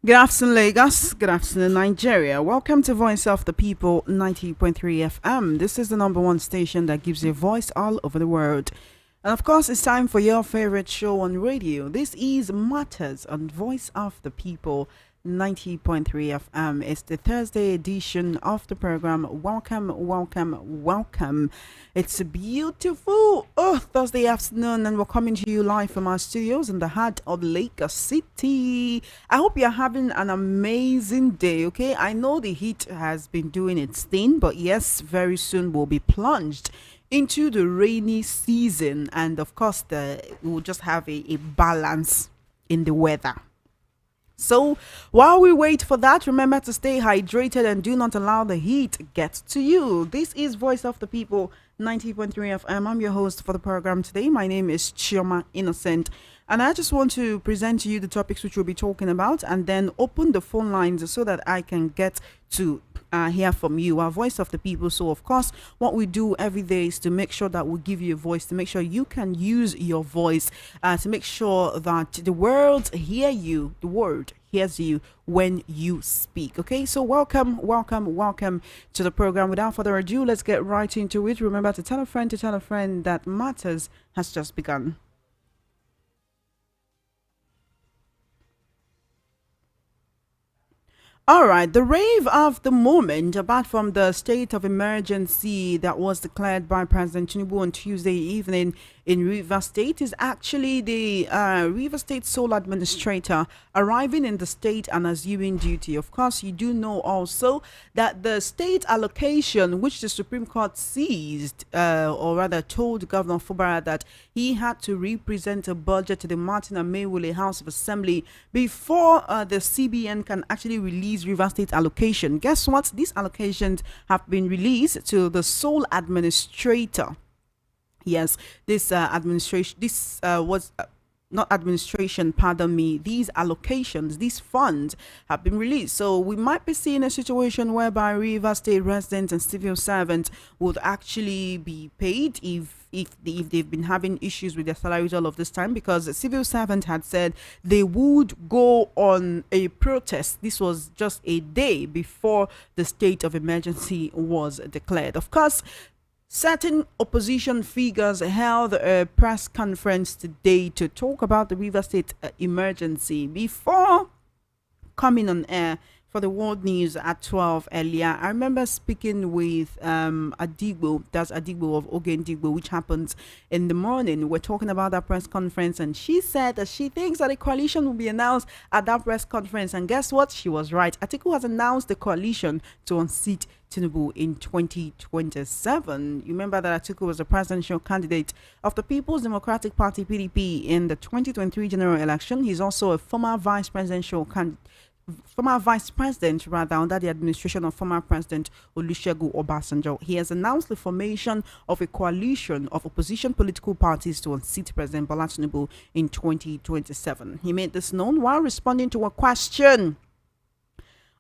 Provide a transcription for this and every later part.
Good afternoon, Lagos. Good afternoon, Nigeria. Welcome to Voice of the People 90.3 FM. This is the number one station that gives you a voice all over the world. And of course, it's time for your favorite show on radio. This is Matters on Voice of the People 90.3 FM. It's the Thursday edition of the program. Welcome, welcome, welcome. It's a beautiful Thursday afternoon, and we're coming to you live from our studios in the heart of Lagos City. I hope you're having an amazing day, okay? I know the heat has been doing its thing, but yes, very soon we'll be plunged into the rainy season, and of course, we'll just have a balance in the weather. So while we wait for that, remember to stay hydrated and do not allow the heat get to you. This is Voice of the People 90.3 FM. I'm your host for the program today. My name is Chioma Innocent. And I just want to present to you the topics which we'll be talking about and then open the phone lines so that I can get to hear from you, our voice of the people. So, of course, what we do every day is to make sure that we give you a voice, to make sure you can use your voice, to make sure that the world hear you, the world hears you when you speak. Okay, so welcome, welcome, welcome to the program. Without further ado, let's get right into it. Remember to tell a friend that Matters has just begun. All right, the rave of the moment, apart from the state of emergency that was declared by President Tinubu on Tuesday evening in River State, is actually the River State sole administrator arriving in the state and assuming duty. Of course, you do know also that the state allocation, which the Supreme Court seized, or rather told Governor Fubara that he had to represent a budget to the Martin and Maywule House of Assembly before the CBN can actually release River State allocation. Guess what? These allocations have been released to the sole administrator. Yes, this administration, this was not administration, pardon me, these allocations, these funds have been released. So we might be seeing a situation whereby River State residents and civil servants would actually be paid if they've been having issues with their salaries all of this time, because the civil servant had said they would go on a protest. This was just a day before the state of emergency was declared. Of course, certain opposition figures held a press conference today to talk about the River State emergency before coming on air for the world news at 12 earlier. I remember speaking with Adigbo, that's Adigbo of Ogendigbo, which happens in the morning. We're talking about that press conference, and she said that she thinks that a coalition will be announced at that press conference. And guess what? She was right. Atiku has announced the coalition to unseat Tinubu in 2027. You remember that Atiku was the presidential candidate of the People's Democratic Party (PDP) in the 2023 general election. He's also a former vice president rather under the administration of former President Olusegun Obasanjo. He has announced the formation of a coalition of opposition political parties to unseat President Bola Tinubu in 2027. He made this known while responding to a question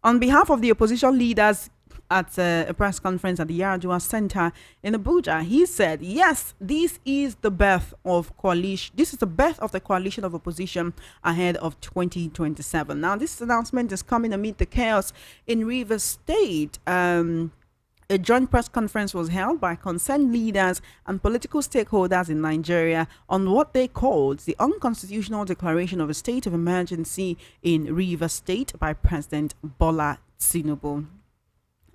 on behalf of the opposition leaders at a press conference at the Yaradua Center in Abuja. He said, yes, this is the birth of coalition. This is the birth of the coalition of opposition ahead of 2027. Now, this announcement is coming amid the chaos in Rivers State. A joint press conference was held by concerned leaders and political stakeholders in Nigeria on what they called the unconstitutional declaration of a state of emergency in Rivers State by President Bola Tinubu.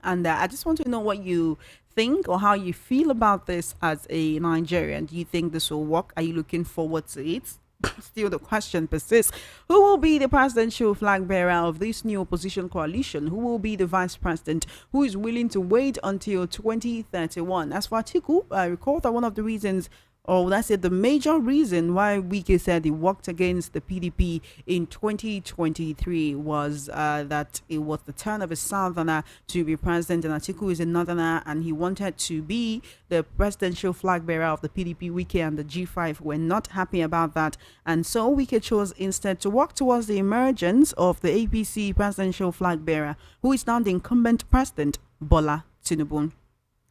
And I just want to know what you think or how you feel about this as a Nigerian. Do you think this will work? Are you looking forward to it? Still, the question persists. Who will be the presidential flag bearer of this new opposition coalition? Who will be the vice president who is willing to wait until 2031? As for Atiku, I recall that one of the reasons, or that's it, the major reason why Wike said he worked against the PDP in 2023 was that it was the turn of a southerner to be president, and Atiku is a northerner, and he wanted to be the presidential flag bearer of the PDP. Wike and the G5 were not happy about that, and so Wike chose instead to work towards the emergence of the APC presidential flag bearer, who is now the incumbent president, Bola Tinubu.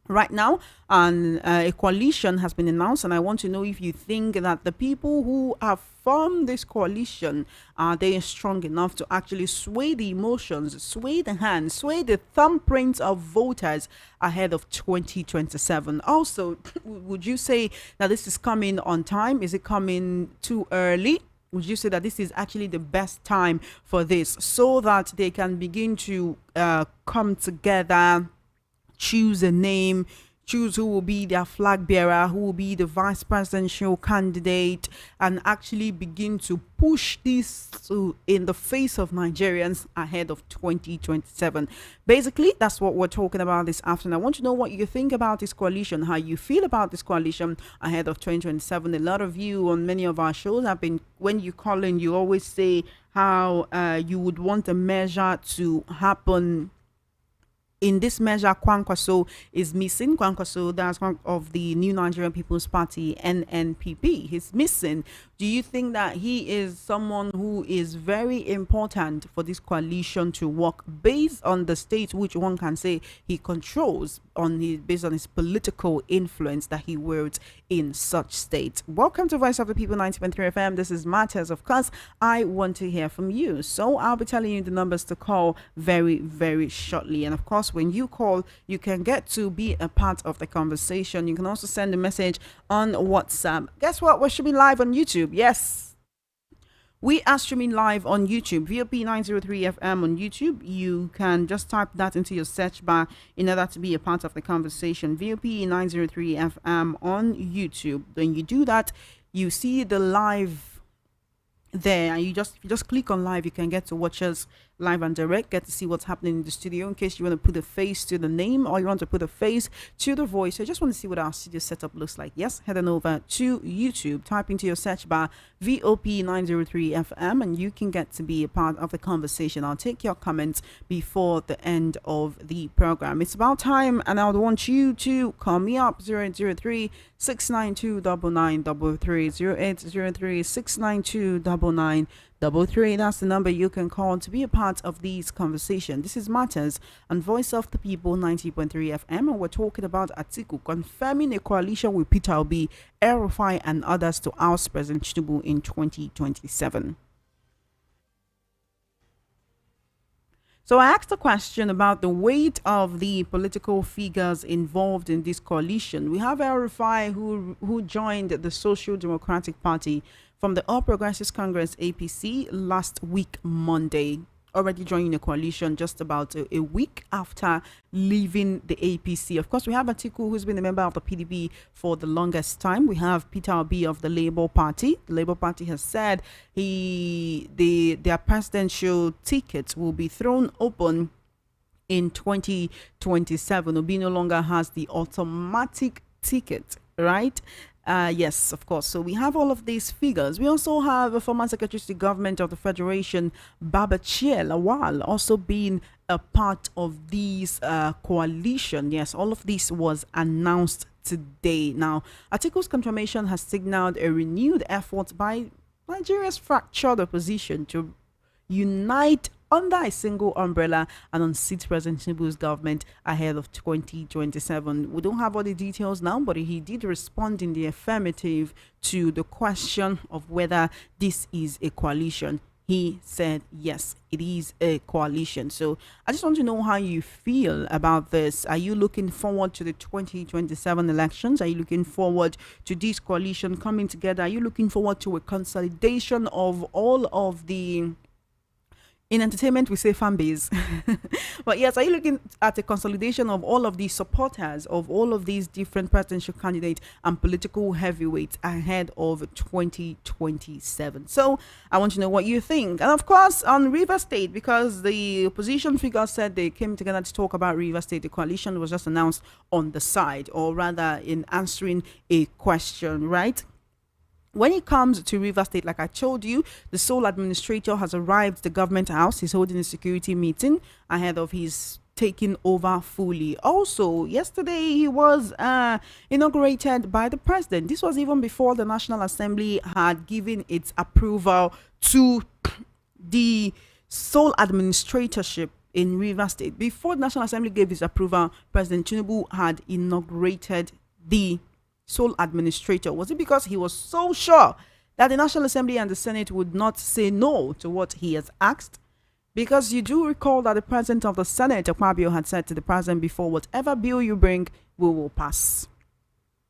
right now, and a coalition has been announced, and I want to know if you think that the people who have formed this coalition are they strong enough to actually sway the emotions, sway the hands, sway the thumbprints of voters ahead of 2027. Also, would you say that this is coming on time? Is it coming too early? Would you say that this is actually the best time for this, so that they can begin to come together, choose a name, choose who will be their flag bearer, who will be the vice presidential candidate, and actually begin to push this in the face of Nigerians ahead of 2027. Basically, that's what we're talking about this afternoon. I want to know what you think about this coalition, how you feel about this coalition ahead of 2027. A lot of you on many of our shows have been, when you call in, you always say how you would want a measure to happen. In this measure, Kwankwaso is missing. Kwankwaso, that's one of the New Nigerian People's Party, NNPP. He's missing. Do you think that he is someone who is very important for this coalition to work based on the states which one can say he controls, based on his political influence that he wields in such states? Welcome to Voice of the People 90.3 FM. This is Matters. Of course, I want to hear from you. So I'll be telling you the numbers to call very, very shortly. And of course, when you call, you can get to be a part of the conversation. You can also send a message on WhatsApp. Guess what? We're streaming live on YouTube. Yes. We are streaming live on YouTube, VOP 903 FM on YouTube. You can just type that into your search bar in order to be a part of the conversation. VOP 903 FM on YouTube. When you do that, you see the live there, and you just click on live, you can get to watch us live and direct, get to see what's happening in the studio, in case you want to put a face to the name or you want to put a face to the voice. I just want to see what our studio setup looks like. Yes, head on over to YouTube, type into your search bar VOP 903 FM, and you can get to be a part of the conversation. I'll take your comments before the end of the program. It's about time, and I would want you to call me up 0803 692 9933, 0803 692 9933. That's the number you can call to be a part of these conversations. This is Matters and Voice of the People 90.3 FM, and we're talking about Atiku confirming a coalition with Peter Obi, El-Rufai, and others to oust President Tinubu in 2027. So I asked a question about the weight of the political figures involved in this coalition. We have El-Rufai, who joined the Social Democratic Party from the All Progressives Congress, APC, last week Monday, already joining a coalition just about a week after leaving the APC. Of course, we have Atiku, who's been a member of the PDP for the longest time. We have Peter Obi of the Labour Party. The Labour Party has said their presidential tickets will be thrown open in 2027. Obi no longer has the automatic ticket, right? Yes, of course. So we have all of these figures. We also have a former Secretary to the Government of the Federation, Babachir Lawal, also being a part of these coalition. Yes, all of this was announced today. Now, Atiku's confirmation has signaled a renewed effort by Nigeria's fractured opposition to unite under a single umbrella and unseat President Tinubu's government ahead of 2027. We don't have all the details now, but he did respond in the affirmative to the question of whether this is a coalition. He said, yes, it is a coalition. So I just want to know how you feel about this. Are you looking forward to the 2027 elections? Are you looking forward to this coalition coming together? Are you looking forward to a consolidation of all of the... In entertainment, we say fan base. But yes, are you looking at a consolidation of all of these supporters of all of these different presidential candidates and political heavyweights ahead of 2027? So I want to know what you think. And of course, on River State, because the opposition figures said they came together to talk about River State, the coalition was just announced on the side, or rather in answering a question, right? When it comes to River State, like I told you, the sole administrator has arrived at the government house. He's holding a security meeting ahead of his taking over fully. Also, yesterday he was inaugurated by the president. This was even before the National Assembly had given its approval to the sole administratorship in Rivers State. Before the National Assembly gave its approval, President Tinubu had inaugurated the sole administrator. Was it because he was so sure that the National Assembly and the Senate would not say no to what he has asked? Because you do recall that the president of the Senate, Akpabio, had said to the president before, whatever bill you bring, we will pass.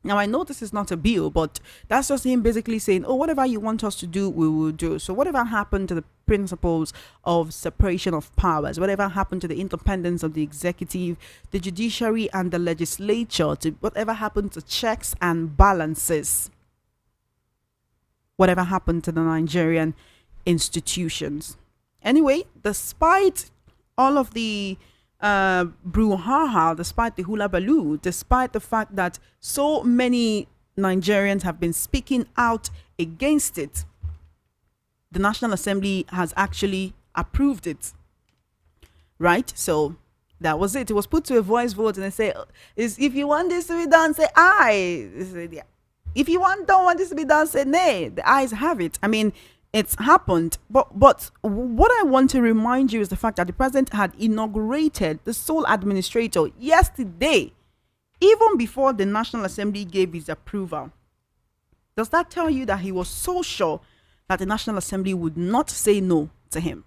Now, I know this is not a bill, but that's just him basically saying, oh, whatever you want us to do, we will do. So whatever happened to the principles of separation of powers, whatever happened to the independence of the executive, the judiciary, and the legislature, to whatever happened to checks and balances, whatever happened to the Nigerian institutions. Anyway, despite all of the brouhaha, despite the hula baloo, despite the fact that so many Nigerians have been speaking out against it, the National Assembly has actually approved it. Right? So that was it. It was put to a voice vote, and they say, if you want this to be done, say aye. If you don't want this to be done, say nay. The ayes have it. I mean, it's happened. But what I want to remind you is the fact that the president had inaugurated the sole administrator yesterday, even before the National Assembly gave its approval. Does that tell you that he was so sure that the National Assembly would not say no to him?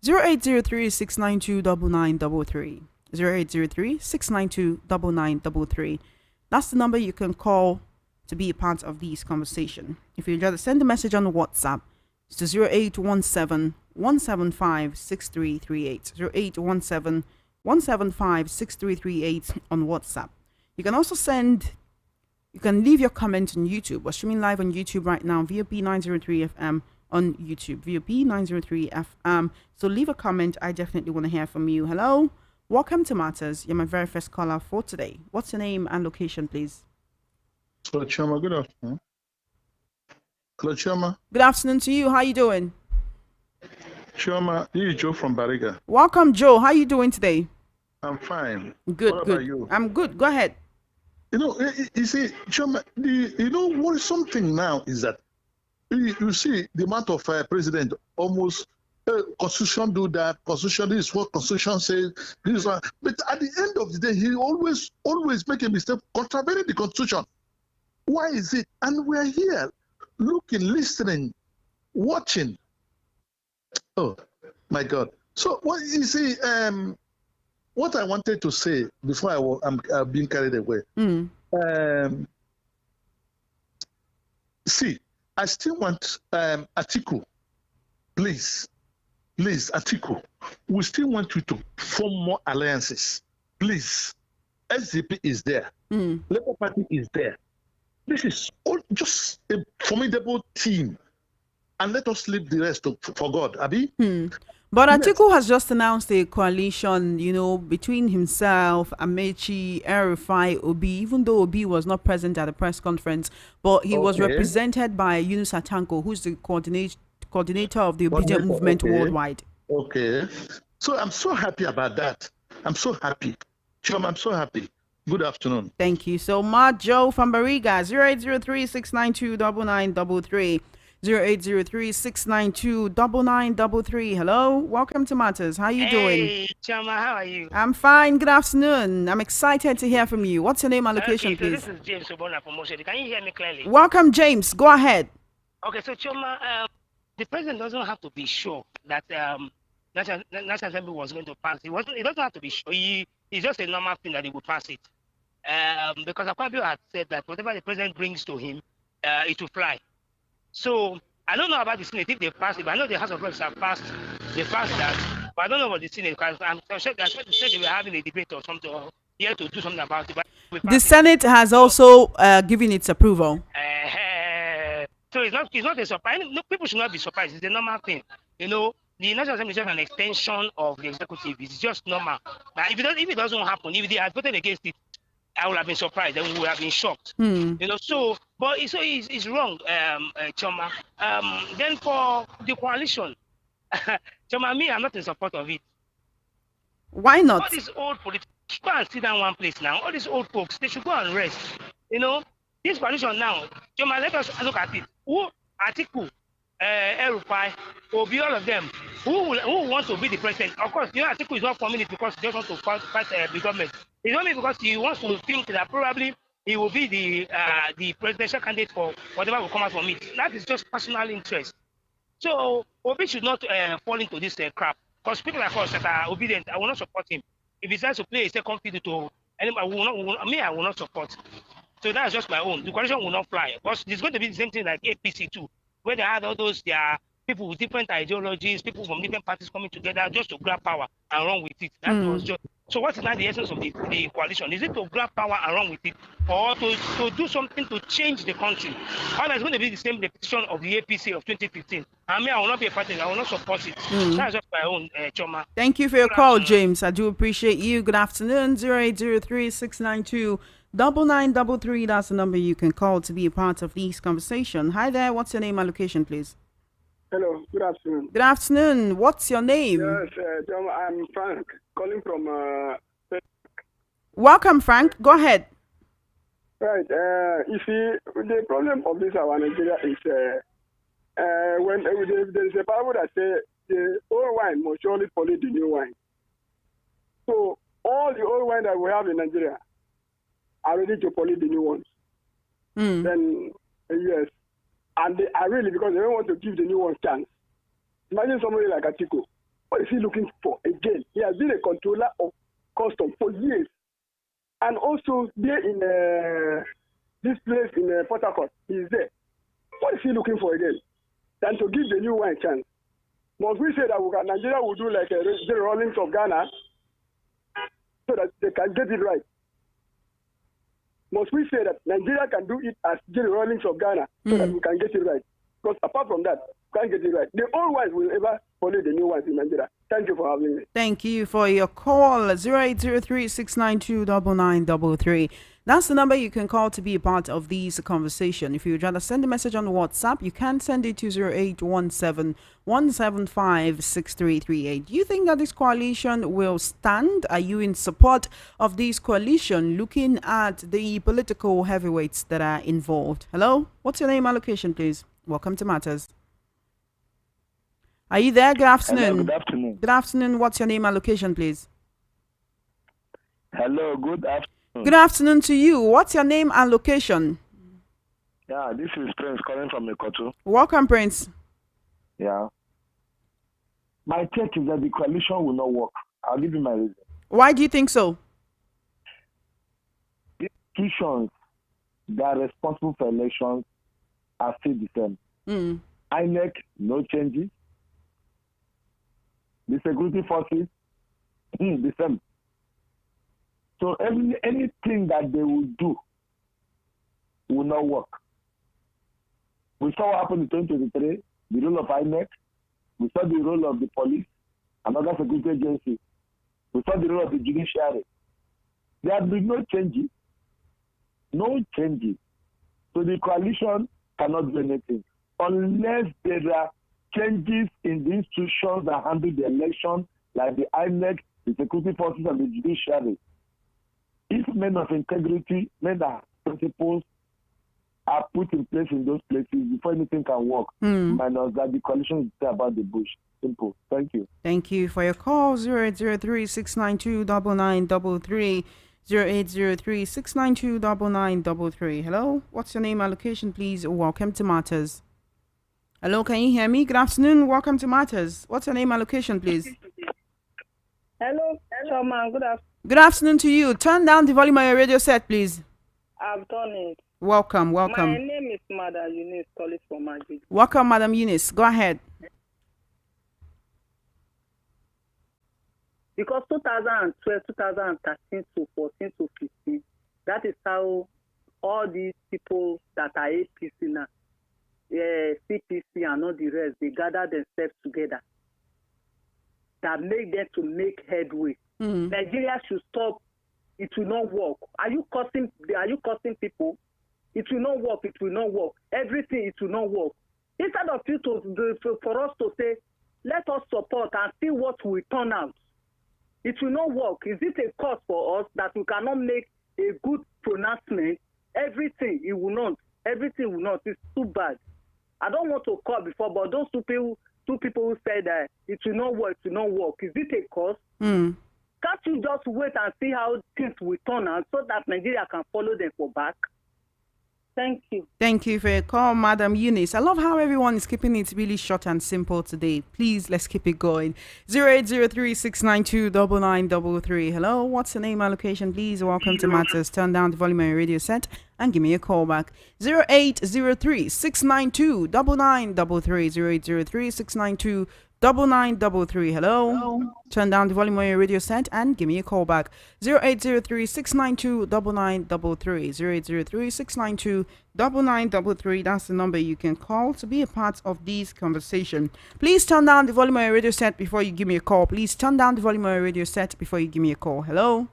0803-692-9933. 0803-692-9933. That's the number you can call to be a part of this conversation. If you'd rather send a message on WhatsApp, it's to 0817-175-6338. 0817-175-6338 on WhatsApp. You can also you can leave your comment on YouTube. We're streaming live on YouTube right now, VOP 903 FM on YouTube, VOP 903 FM. So leave a comment. I definitely want to hear from you. Hello, welcome to Matters. You're my very first caller for today. What's your name and location, please? Hello, Chama. Good afternoon. Hello, Chama. Good afternoon to you. How you doing? Chama, this is Joe from Bariga. Welcome, Joe. How you doing today? I'm fine. Good, what good. About you? I'm good. Go ahead. You see, Chama, what is something now is that you see the amount of president almost constitution do that, constitution this is what constitution says, this is what, but at the end of the day, he always make a mistake contravening the constitution. Why is it? And we're here looking, listening, watching. Oh my God. So what you see, what I wanted to say before I'm being carried away. See, I still want Atiku, please, Atiku, we still want you to form more alliances. Please, SDP is there, Labour Party is there. This is all just a formidable team. And let us leave the rest for God, Abi. But Atiku has just announced a coalition, between himself, Amechi, El-Rufai, Obi, even though Obi was not present at the press conference, but he was represented by Yunus Atanko, who's the coordinator of the Obedient Movement worldwide. Okay. So I'm so happy about that. I'm so happy. Chum, I'm so happy. Good afternoon. Thank you so much, Joe from Bariga. 0803-692-9933. 0803-692-9933. Hello, welcome to Matters. How you doing? Hey, Chama, how are you? I'm fine. Good afternoon. I'm excited to hear from you. What's your name and location, please? So this is James Obona from Motion. Can you hear me clearly? Welcome, James. Go ahead. Okay, so Chama, the president doesn't have to be sure that National Assembly was going to pass. He doesn't have to be sure. It's just a normal thing that he would pass it. Because Akpabio had said that whatever the president brings to him, it will fly. So I don't know about the Senate if they passed it, but I know the House of Reps have passed. They passed that, but I don't know about the Senate because I'm sure they were having a debate or something, or here to do something about it. But the Senate has also given its approval. So it's not a surprise. No, people should not be surprised. It's a normal thing. The National Assembly is just an extension of the executive. It's just normal. But if it doesn't happen, if they had voted against it, I would have been surprised and we would have been shocked. But it's wrong, Choma. Then for the coalition, Choma, me, I'm not in support of it. Why not? All these old politicians should go and sit down one place now. All these old folks, they should go and rest. This coalition now, Choma, let us look at it. Who Atiku El-Rufai, Obi, all of them, who wants to be the president? Of course, Atiku is not forming it because he just wants to fight the government. It's only because he wants to think that probably he will be the presidential candidate for whatever will come out from it. That is just personal interest. So Obi should not fall into this crap. Because people like us that are obedient, I will not support him. If he decides to play a second fiddle to anybody, I will not support. So that's just my own. The coalition will not fly. Because it's going to be the same thing like APC too, where they had all those people with different ideologies, people from different parties coming together just to grab power and run with it. That was just. So what is now the essence of the coalition? Is it to grab power and run with it, or to do something to change the country? Or it's going to be the same repetition of the APC of 2015. I mean, I will not be a party. I will not support it. That's just my own, Choma. Thank you for your call, James. I do appreciate you. Good afternoon. 0803-692-9933. That's the number you can call to be a part of this conversation. Hi there. What's your name and location, please? Hello, good afternoon. Good afternoon. What's your name? Yes, John, I'm Frank, calling from... Welcome, Frank. Go ahead. Right. You see, the problem of this our Nigeria is when there is a Bible that says the old wine must surely follow the new wine. So all the old wine that we have in Nigeria are ready to follow the new ones. Then, yes. And they are really, because they don't want to give the new ones chance. Imagine somebody like Atiku. What is he looking for again? He has been a controller of custom for years. And also there in this place in Port Harcourt, he is there. What is he looking for again? Than to give the new one a chance. Must we say that Nigeria will do like the Rawlings of Ghana so that they can get it right? Must we say that Nigeria can do it as Jerry Rawlings of Ghana so that we can get it right? Because apart from that, we can't get it right. The old ones will ever follow the new ones in Nigeria. Thank you for having me. Thank you for your call. 0803-692-9933. That's the number you can call to be a part of this conversation. If you would rather send a message on WhatsApp, you can send it to 0817-175-6338. Do you think that this coalition will stand? Are you in support of this coalition looking at the political heavyweights that are involved? Hello? What's your name and location, please? Welcome to Matters. Are you there? Good afternoon. Hello, good afternoon. Good afternoon. What's your name and location, please? Hello, good afternoon. Good afternoon to you. What's your name and location? Yeah, this is Prince calling from Ikotu. Welcome, Prince. Yeah. My take is that the coalition will not work. I'll give you my reason. Why do you think so? The institutions that are responsible for elections are still the same. INEC, no changes. The security forces, the same. So anything that they will do will not work. We saw what happened in 2023, the role of INEC. We saw the role of the police and other security agencies. We saw the role of the judiciary. There have been no changes. No changes. So the coalition cannot do anything unless there are changes in the institutions that handle the election, like the INEC, the security forces, and the judiciary. If men of integrity, men that have principles, are put in place in those places before anything can work, minus that the coalition is there about the bush. Simple. Thank you. Thank you for your call. 0803-692-9933. 0803-692-9933. Hello? What's your name and location, please? Welcome to Matters. Hello, can you hear me? Good afternoon. Welcome to Matters. What's your name and location, please? Hello, Choma. Good afternoon. Good afternoon to you. Turn down the volume of your radio set, please. I've done it. Welcome. My name is Madam Eunice, calling from Magic. Welcome, Madam Eunice. Go ahead. Because 2012, 2013 to 14 to 15, that is how all these people that are APC now, CPC and all the rest, they gather themselves together. That make them to make headway. Nigeria should stop. It will not work. Are you causing people? It will not work. It will not work. Everything, it will not work. Instead of you for us to say, let us support and see what will turn out. It will not work. Is it a cause for us that we cannot make a good pronouncement? Everything, it will not. Everything will not. It's too bad. I don't want to call before, but those two people who said that it will not work, is it a cause? Mm. Can't you just wait and see how things will turn out so that Nigeria can follow them for back? Thank you. Thank you for your call, Madam Eunice. I love how everyone is keeping it really short and simple today. Please, let's keep it going. 0803-692-9933. Hello, what's your name and location, please? Welcome to Matters. Turn down the volume on your radio set and give me a call back. 0803-692-9933. 0803-692-9933. Hello. Turn down the volume on your radio set and give me a call back. 0803-692-9933. 0803-692-9933. That's the number you can call to be a part of this conversation. Please turn down the volume on your radio set before you give me a call. Please turn down the volume on your radio set before you give me a call. Hello.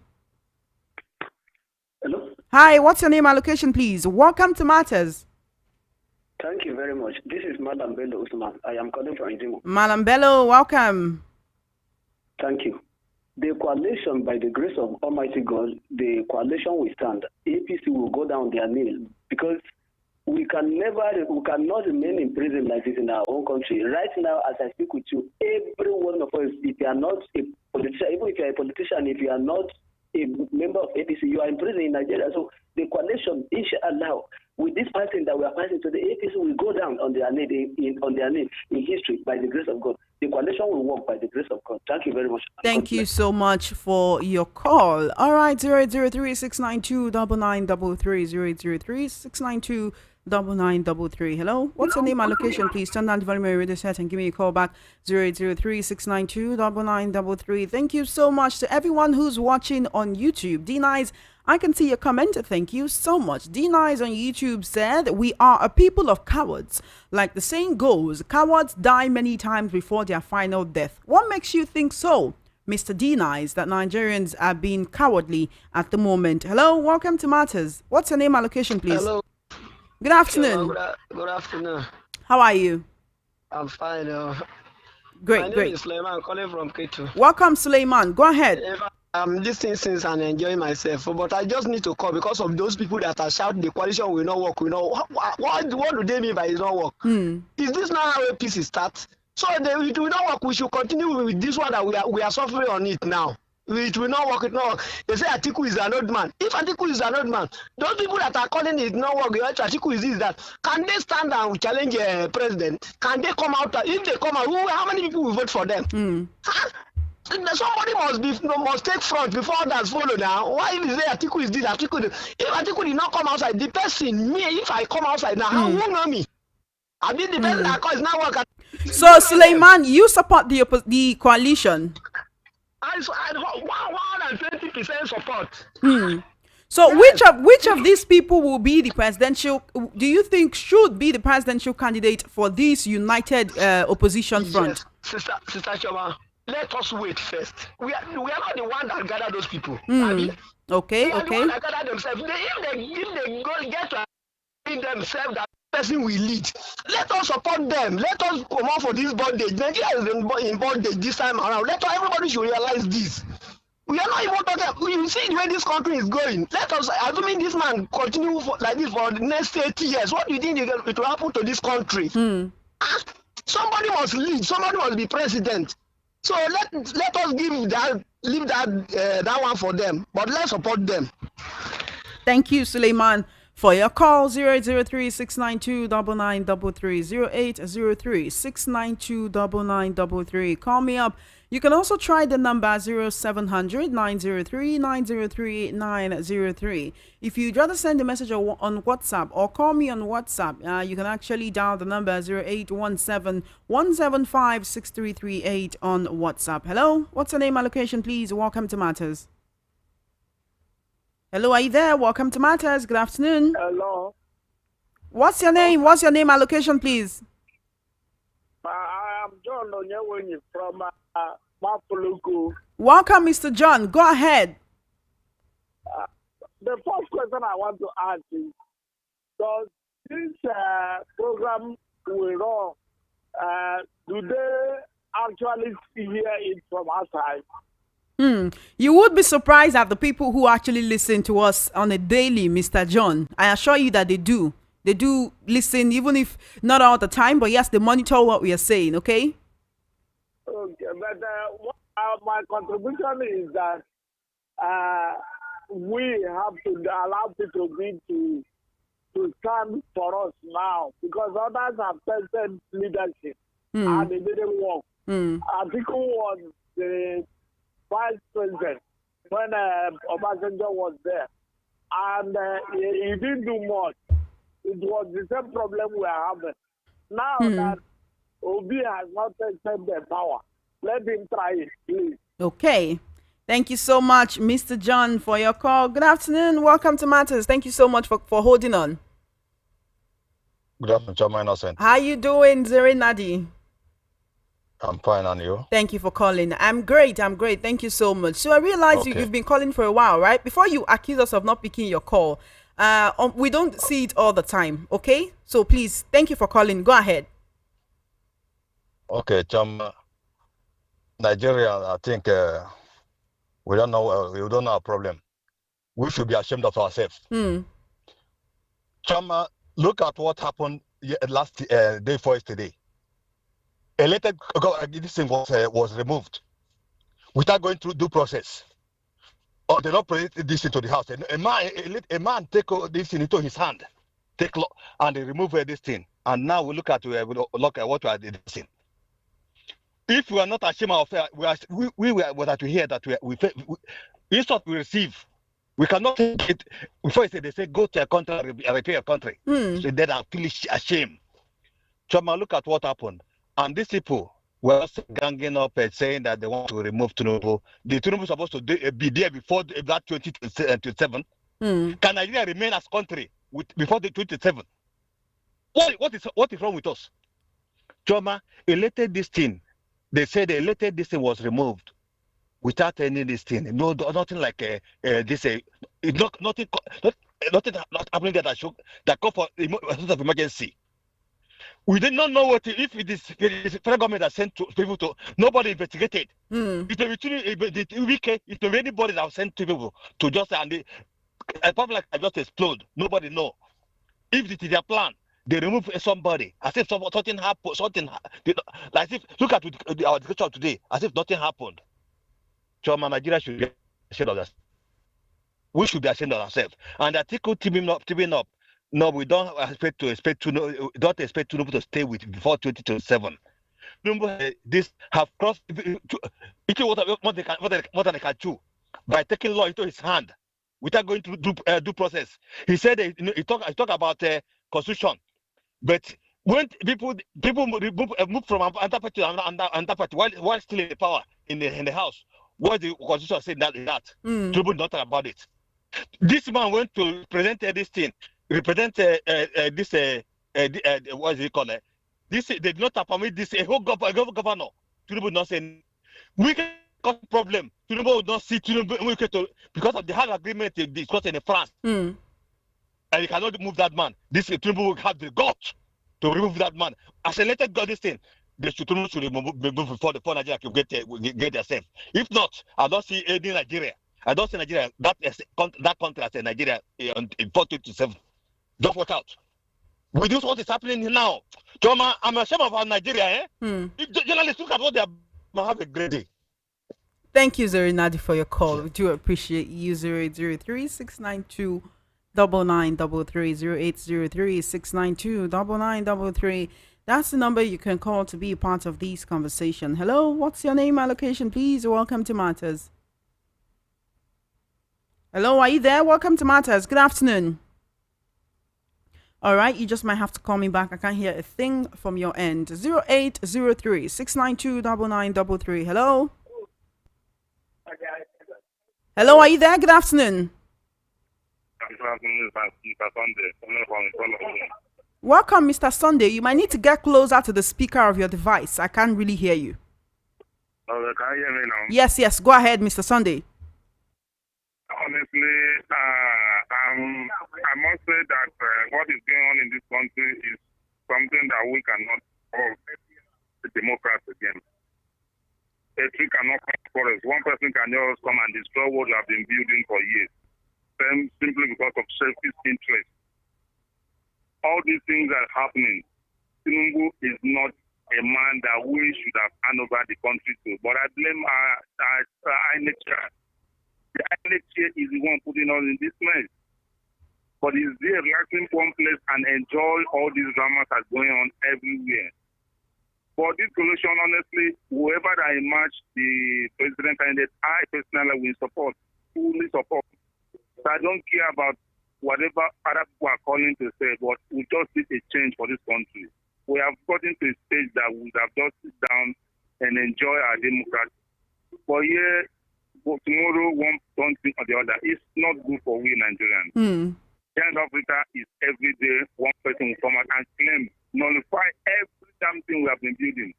Hello. Hi, what's your name and location, please? Welcome to Matters. Thank you very much. This is Madam Bello Usman. I am calling from Indimo. Madam Bello, welcome. Thank you. The coalition, by the grace of Almighty God, the coalition will stand. APC will go down their knee because we cannot remain in prison like this in our own country. Right now, as I speak with you, every one of us, if you are not a politician, even if you are a politician, if you are not a member of APC, you are in prison in Nigeria. So the coalition, inshallah, with this passing that we are passing to the APC will go down on their knee in history by the grace of God. The coalition will work by the grace of God. Thank you very much. Thank you so much for your call. All right, 0803-692-9933. 0803-692-9933. Hello, what's your name and location, please? Turn down the volume of your radio set and give me a call back. 0803-692-9933. Thank you so much to everyone who's watching on YouTube. D-Nice, I can see your comment. Thank you so much. D-Nice on YouTube said, we are a people of cowards. Like the saying goes, cowards die many times before their final death. What makes you think so, Mr. D-Nice, that Nigerians are being cowardly at the moment? Hello, welcome to Matters. What's your name and location, please? Hello. Good afternoon. Good afternoon. How are you? I'm fine. Great, My name great. is Suleiman. I'm calling from Ketu. Welcome, Suleiman. Go ahead. I'm listening since and enjoying myself, but I just need to call because of those people that are shouting the coalition will not work. What do they mean by it not work? Is this not how APC starts? So it will not work. We should continue with this one that we are suffering on it now. It will not work. They say Atiku is an old man. If Atiku is an old man, those people that are calling it not work, Atiku is this, that. Can they stand and challenge a president? Can they come out? If they come out, how many people will vote for them? Somebody must take front before others follow now. Why is there Atiku is this, Atiku? If Atiku did not come outside, the person, me, if I come outside now, how will know me? I mean, the person that is not working. So, Suleiman, you support the coalition? I 120% support. So, yes. which of these people will be the presidential? Do you think should be the presidential candidate for this united opposition front? Yes, Sister Choma, let us wait first. We are not the one that gather those people. Okay. The one that gather themselves. If they get to themselves that person will lead, let us support them. Let us come out for this bondage. Nigeria is in bondage this time around. Everybody should realize this. We are not even talking. You see where this country is going. Let us, assuming this man continue like this for the next 30 years, what do you think it will happen to this country? Somebody must lead. Somebody must be president. So let us leave that one for them. But let's support them. Thank you, Suleiman, for your call. 0803-692-9933. 0803-692-9933. Call me up. You can also try the number 0700-903-903-903. If you'd rather send a message on WhatsApp or call me on WhatsApp, you can actually dial the number 0817-175-6338 on WhatsApp. Hello, what's your name and location, please? Welcome to Matters. Hello, are you there? Welcome to Matters. Good afternoon. Hello. What's your name? What's your name and location, please? I'm John Onyewenyi from Mapuluku. Welcome, Mr. John. Go ahead. The first question I want to ask is, does this program we run, do they actually hear it from outside? You would be surprised at the people who actually listen to us on a daily, Mr. John. I assure you that they do. They do listen, even if not all the time, but yes, they monitor what we are saying, okay? Okay, but my contribution is that we have to allow people to stand for us now because others have tested leadership and it didn't work. Atiku was the vice president when Obasanjo was there, and he didn't do much. It was the same problem we are having. Now that Obi has not taken the power, let him try it, please. Okay. Thank you so much, Mr. John, for your call. Good afternoon. Welcome to Matters. Thank you so much for holding on. Good afternoon, Chairman Innocent. How you doing, Zeri Nadi? I'm fine, and you? Thank you for calling. I'm great. Thank you so much. So I realize you've been calling for a while, right? Before you accuse us of not picking your call, we don't see it all the time, okay? So please, thank you for calling. Go ahead. Okay, Chairman. Nigeria, I think we don't know our problem. We should be ashamed of ourselves. Chairman, look at what happened last day before yesterday. Elected, this thing was removed without going through due process. Or they not present this into the house. A man take this thing into his hand, and they remove this thing. And now we look at what we are doing. If we are not ashamed of we were to hear that we insult we receive. We cannot take it before they say go to a country and repair your country. So then I feel ashamed. Chama, look at what happened. And these people were also ganging up and saying that they want to remove Tinubu. The Tinubu is supposed to be there before that 2027. Can Nigeria remain as country before the 2027? What is wrong with us? Chama elected this thing. They said the elected this thing was removed without any this thing. No, nothing like this. Nothing happening that call for a sort of emergency. We did not know if it is federal government that sent people to. Nobody investigated. If anybody that sent people to just and a public just explode, nobody know. If it is their plan, they remove somebody as if something happened. Like if look at our discussion today, as if nothing happened. Choma, Nigeria should be ashamed of us. We should be ashamed of ourselves. And Atiku teaming up. No, we don't expect Tinubu to stay with before 2027. This have crossed more than they can chew by taking law into his hand without going through due process. He said he talk about constitution, but when people move from another party to another party while still in the power in the house, what the constitution said that Tinubu not talk about it. This man went to present this thing, represent this what is it called? This they did not permit this a whole governor. Tinubu not saying we can cause problem. Tinubu would not see Tinubu because of the hard agreement they discussed in France. And you cannot move that man. This Tinubu will have the guts to remove that man. As a later got this thing, Tinubu should remove before Nigeria can get themselves. If not, I don't see any Nigeria. I don't see Nigeria that country as a Nigeria in 2027. Don't work out. With this, what is happening now? Choma, I'm ashamed of our Nigeria. If journalists look at what they are, have a great day. Thank you, Zeri Nadi, for your call. We do appreciate you. 0803-692-9933, 0803-692-9933. That's the number you can call to be a part of this conversation. Hello, what's your name and location, please? Welcome to Matters. Hello, are you there? Welcome to Matters. Good afternoon. All right, you just might have to call me back. I can't hear a thing from your end. 0803-692-9933. Hello? Hello, are you there? Good afternoon. Welcome, Mr. Sunday. You might need to get closer to the speaker of your device. I can't really hear you. Can you hear me now? Yes. Go ahead, Mr. Sunday. Honestly, I must say that what is going on in this country is something that we cannot call a democracy again. A tree cannot come forest. One person can just come and destroy what we have been building for years, simply because of selfish interest. all these things are happening. Tinubu is not a man that we should have handed over the country to. But I blame our INEC chair. The INEC chair is the one putting us in this mess. But he's there relaxing one place and enjoy all these dramas that's going on everywhere. For this coalition, honestly, whoever that emerge the president candidate, I personally will support, fully support. So I don't care about whatever other people are calling to say, but we just need a change for this country. We have gotten to a stage that we have just sit down and enjoy our democracy. But yeah, but tomorrow one thing or the other. It's not good for we Nigerians. Young Africa is every day one person will come out and claim, nullify every damn thing we have been building.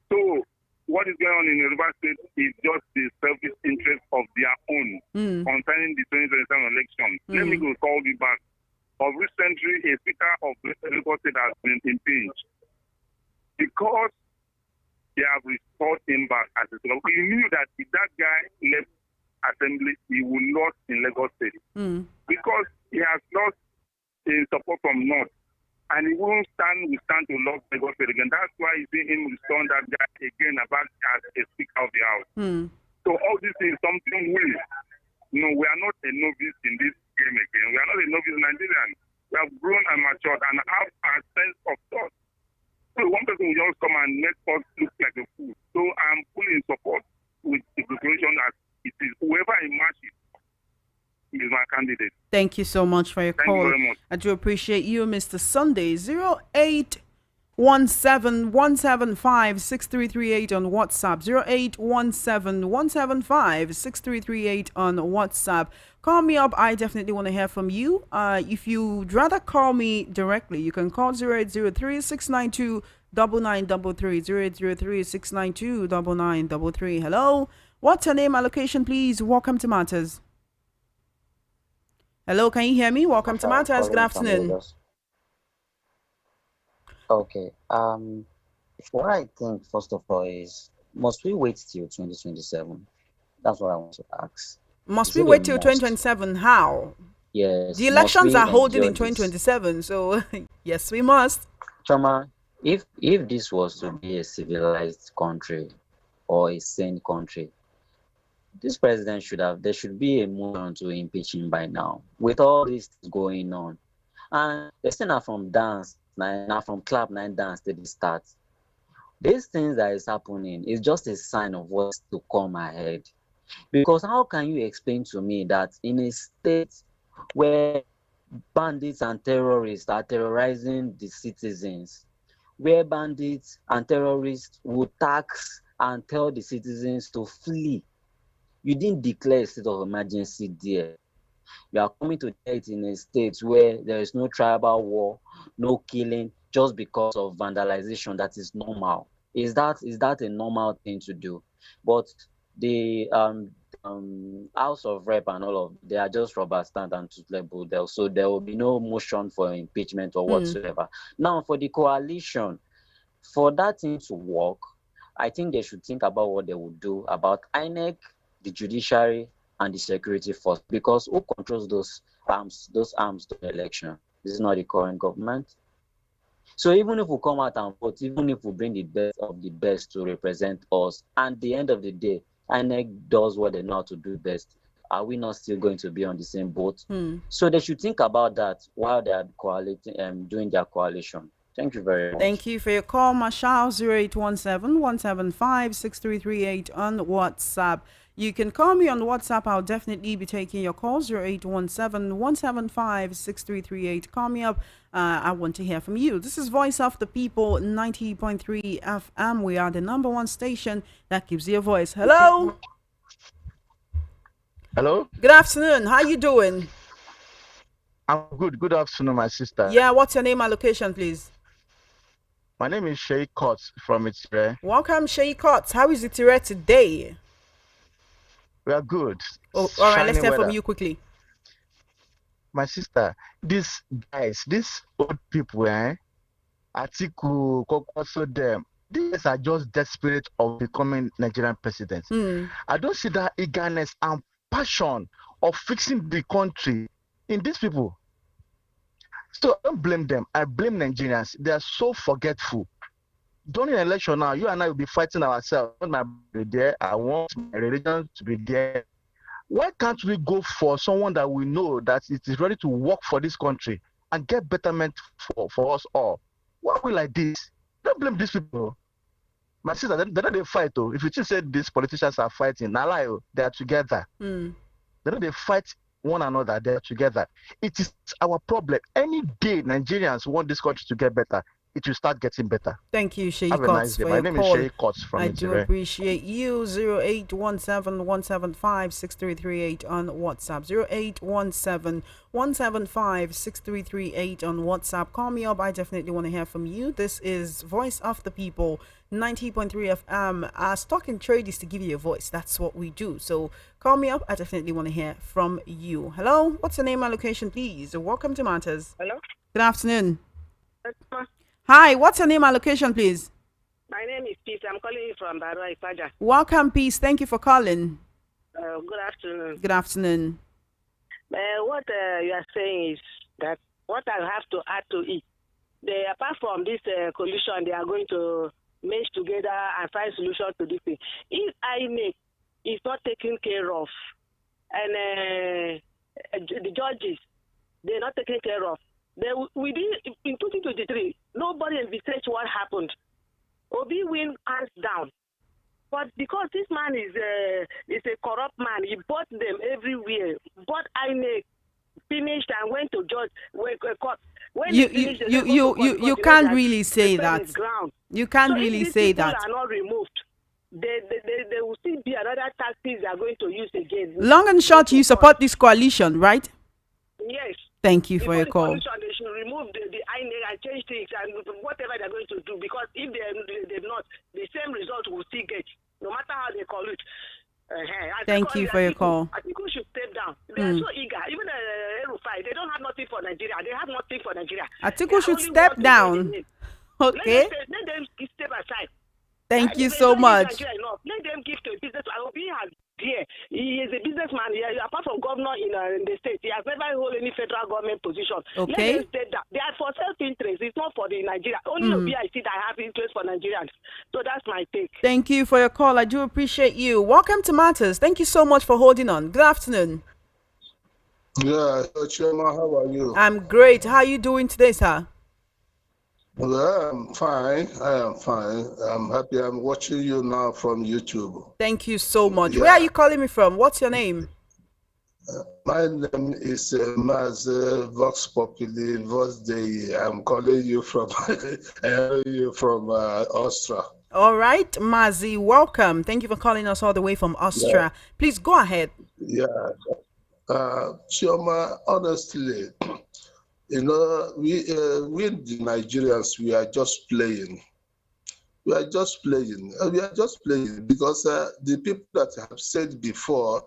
So what is going on in the River State is just the selfish interest of their own concerning the 2027 election. Let me go call you back. Of recently, a speaker of River State has been impeached because they have restored him back as a speaker. We knew that if that guy left assembly, he will lose in Lagos State because he has lost in support from North, and he won't stand to lose Lagos State again. That's why you see him restore that guy again back as a speaker of the house. So all this is something we are not a novice in this game again. We are not a novice Nigerian. We have grown and matured and have a sense of thought. So one person will just come and make us look like a fool. So I'm fully in support with the resolution as it is. Whoever emerges is my candidate. Thank you so much for your call. Thank you very much. I do appreciate you, Mr. Sunday. 0817-175-6338 on WhatsApp. 0817-175-6338 on WhatsApp. Call me up. I definitely want to hear from you. If you'd rather call me directly, you can call 0803-692-9933. 0803-692-9933. Hello. What's your name and location, please? Welcome to Matters. Hello, can you hear me? Welcome to Matters. Good afternoon. Okay. What I think, first of all, is must we wait till 2027? That's what I want to ask. Must we wait till 2027? How? Yes. The elections are holding in 2027, so yes, we must. Choma, if this was to be a civilized country or a sane country, this president there should be a motion to impeach him by now. With all this going on, and they still not from dance, not from clap, not dance till they start. These things that is happening is just a sign of what's to come ahead. Because how can you explain to me that in a state where bandits and terrorists are terrorizing the citizens, where bandits and terrorists would tax and tell the citizens to flee, you didn't declare a state of emergency there. You are coming to it in a state where there is no tribal war, no killing, just because of vandalization. That is normal. Is that a normal thing to do? But the House of Rep and all of they are just rubber stamp and to label there, so there will be no motion for impeachment or whatsoever. Now, for the coalition, for that thing to work, I think they should think about what they would do about INEC, the judiciary, and the security force, because who controls those arms to the election? This is not the current government. So even if we come out and vote, even if we bring the best of the best to represent us, at the end of the day, INEC does what they know how to do best, are we not still going to be on the same boat? So they should think about that while they are doing their coalition. Thank you very much. Thank you for your call, Marshall. 0817-175-6338 on WhatsApp. You can call me on WhatsApp. I'll definitely be taking your call. 0817-175-6338. Call me up. I want to hear from you. This is Voice of the People, 90.3 FM. We are the #1 station that gives you a voice. Hello. Hello. Good afternoon. How you doing? I'm good. Good afternoon, my sister. Yeah, what's your name and location, please? My name is Shay Kotz from Itire. Welcome, Shay Kotz. How is Itire today? We are good. Oh, all right, let's hear from you quickly. My sister, these guys, these old people, Atiku, Kokoso, them, these are just desperate of becoming Nigerian president. I don't see that eagerness and passion of fixing the country in these people. So I don't blame them. I blame Nigerians. They are so forgetful. During an election now, you and I will be fighting ourselves. I want my be there. I want my religion to be there. Why can't we go for someone that we know that it is ready to work for this country and get betterment for us all? Why are we like this? Don't blame these people. My sister, they don't fight. Oh. If you just said these politicians are fighting, they are together. They don't fight one another. They are together. It is our problem. Any day Nigerians want this country to get better, it will start getting better. Thank you, Sheyi Have a nice Cots, day. for My your name call. is Sheyi Cots from I do Nigeria. appreciate you. 0817-175-6338 on WhatsApp. 0817-175-6338 on WhatsApp. Call me up. I definitely want to hear from you. This is Voice of the People, 90.3 FM. Our stock and trade is to give you a voice. That's what we do. So call me up. I definitely want to hear from you. Hello? What's your name and location, please? Welcome to Matters. Hello? Good afternoon. Hi, what's your name and location, please? My name is Peace. I'm calling you from Barua Ipaja. Welcome, Peace. Thank you for calling. Good afternoon. Good afternoon. What you are saying is that what I have to add to it, apart from this coalition, they are going to mesh together and find solution to this thing. If INEC is not taken care of, and the judges, they're not taken care of, we did in 2023. Nobody envisaged what happened. Obi win hands down, but because this man is a corrupt man, he bought them everywhere. Bought INEC, finished and went to judge. You can't really say that. You can't really say that. Are not removed. They will still be another tactics they are going to use again. Long and short, you support this coalition, right? Yes. Thank you for your call. They should remove the INEC and change things and whatever they're going to do, because if they're not, the same result will still get, no matter how they call it. Thank you for your call. Atiku should step down. They are so eager. Even El-Rufai, they don't have nothing for Nigeria. They have nothing for Nigeria. Atiku should step down. Okay. Let them step aside. Thank you so much. Let them give to a business. I hope he has here. He is a businessman. Apart from governor in the state, he has never held any federal government position. Okay. Let them step down. They are for self-interest. It's not for the Nigeria. Only OBIC that have interest for Nigerians. So that's my take. Thank you for your call. I do appreciate you. Welcome to Matters. Thank you so much for holding on. Good afternoon. Yeah, Chema, how are you? I'm great. How are you doing today, sir? Well, I'm fine. I am fine. I'm happy. I'm watching you now from YouTube. Thank you so much. Yeah. Where are you calling me from? What's your name? My name is Maz Vox Populi Vox Dei. I'm calling you from Austria. All right, Mazi, welcome. Thank you for calling us all the way from Austria. Yeah. Please go ahead. Yeah. Chioma, honestly, you know, we the Nigerians, we are just playing. We are just playing. We are just playing because the people that have said before,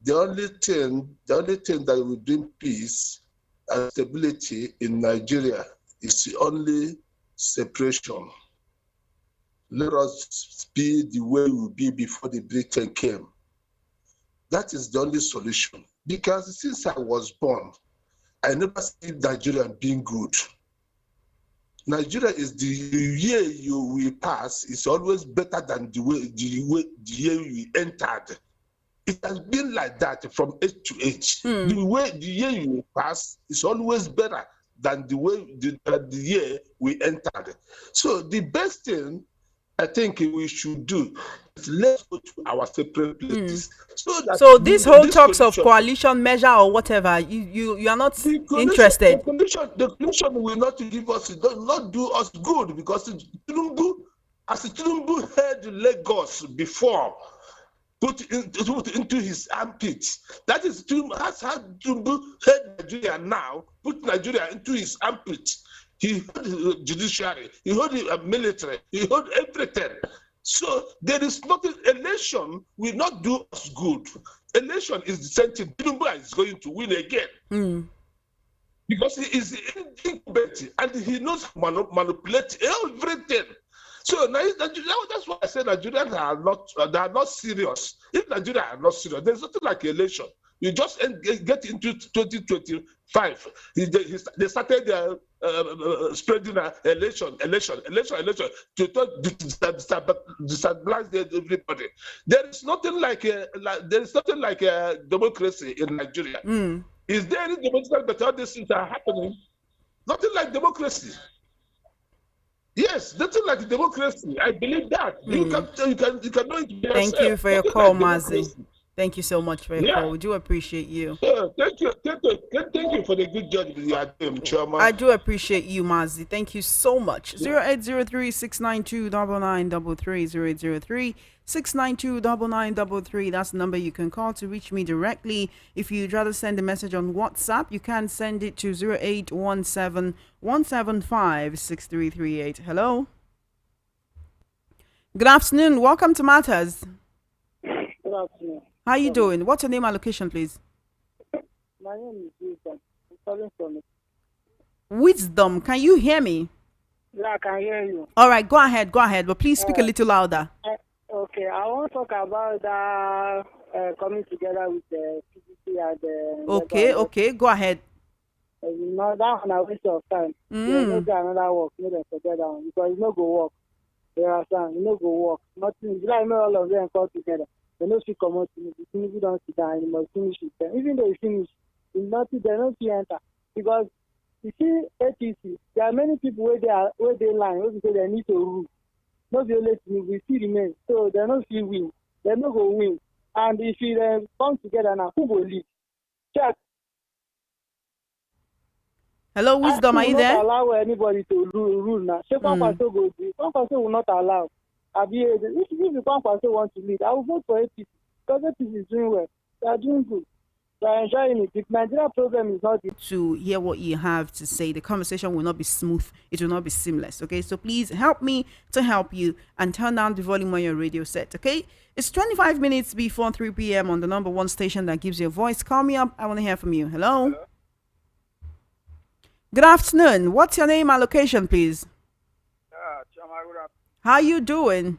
the only thing that will bring peace and stability in Nigeria is only separation. Let us be the way we will be before the Britain came. That is the only solution. Because since I was born, I never see Nigeria being good. Nigeria is the year you will pass is always better than the year you entered. It has been like that from age to age. The year you will pass is always better than the year we entered. So the best thing I think we should do is let's go to our separate places. So this whole talks of coalition measure or whatever, you are not interested. The coalition will not give us, it does not do us good, because Tinubu had Lagos before, put into his armpit. That is that's how Tinubu had Nigeria now, put Nigeria into his armpit. He had the judiciary, he had the military, he had everything. So there is nothing. Election will not do us good. Election is the same thing. Tinubu is going to win again. Because he is incumbent and he knows how to manipulate everything. So now that's why I said Nigerians are not serious. If Nigeria are not serious, there's nothing like election. You just get into 2025. They started spreading election to destabilize everybody. There is nothing like democracy in Nigeria. Is there any democracy that all these things are happening? Nothing like democracy. Yes, nothing like democracy. I believe that. You can know it yourself. Thank you for your call, Mazi. Thank you so much for your call. We do appreciate you. Thank you for the good job you are doing, Chairman. I do appreciate you, Mazi. Thank you so much. 0803-692-9933, 0803-692-9933. That's the number you can call to reach me directly. If you'd rather send a message on WhatsApp, you can send it to 0817-175-6338. Hello. Good afternoon. Welcome to Matters. Good afternoon. How you doing? What's your name and location, please? My name is Wisdom. I'm calling from it. Wisdom, can you hear me? Yeah, I can hear you. All right, go ahead, but please speak a little louder. Okay, I want to talk about that coming together with the PDP and the... Okay, go ahead. No, that one a waste of time. Maybe another work, maybe forget that one, because it's not go work. You understand? It's not go work. Nothing. It's like all of them come together. They don't see come out to me. Tinubu don't sit down anymore. Finish with them. Even though he finish, nothing. They don't see enter because you see APC. There are many people where they line where they say they need to rule. Not the only thing we see remain. So they don't see win. They not go win. And if they come together now, who will lead? Check. Hello, Wisdom. Are you there? Not allow anybody to rule now. Kwankwaso go do. Kwankwaso will not allow. If the Kwankwaso want to lead, I will vote for APC because APC is doing well. They are doing good. They are enjoying it. The Nigeria problem is not to hear what you have to say. The conversation will not be smooth. It will not be seamless. Okay, so please help me to help you and turn down the volume on your radio set. Okay, it's 25 minutes before 3 p.m. on the number one station that gives you a voice. Call me up. I want to hear from you. Hello. Good afternoon. What's your name and location, please? How you doing?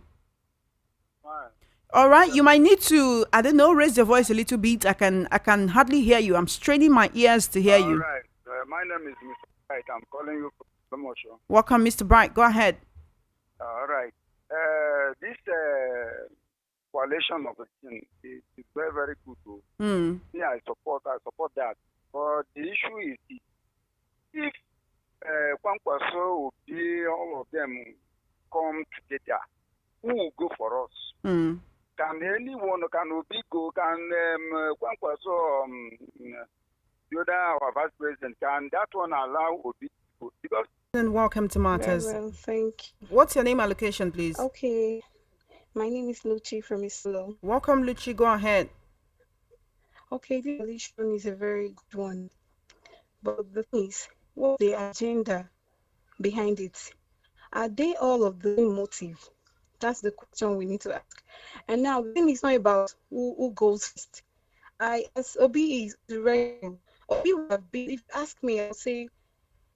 Fine. All right, you might need to, I don't know, raise your voice a little bit. I can hardly hear you. I'm straining my ears to hear you. All right. My name is Mr. Bright. I'm calling you from promotion. Welcome, Mr. Bright. Go ahead. All right. This coalition of the thing is very, very good. Yeah, I support that. But the issue is if Kwankwaso will be all of them come together, who will go for us? Can anyone, can Obi go, can Kwankwaso, the other our vice president, can that one allow Obi to go? Because welcome to Matters. Well, thank you. What's your name and location, please? Okay. My name is Luchi from Islo. Welcome, Luchi. Go ahead. Okay, this coalition is a very good one. But the thing is, what's the agenda behind it? Are they all of the same motive? That's the question we need to ask. And now, the thing is not about who goes first. As Obi is ready, Obi would have been, if you ask me, I'll say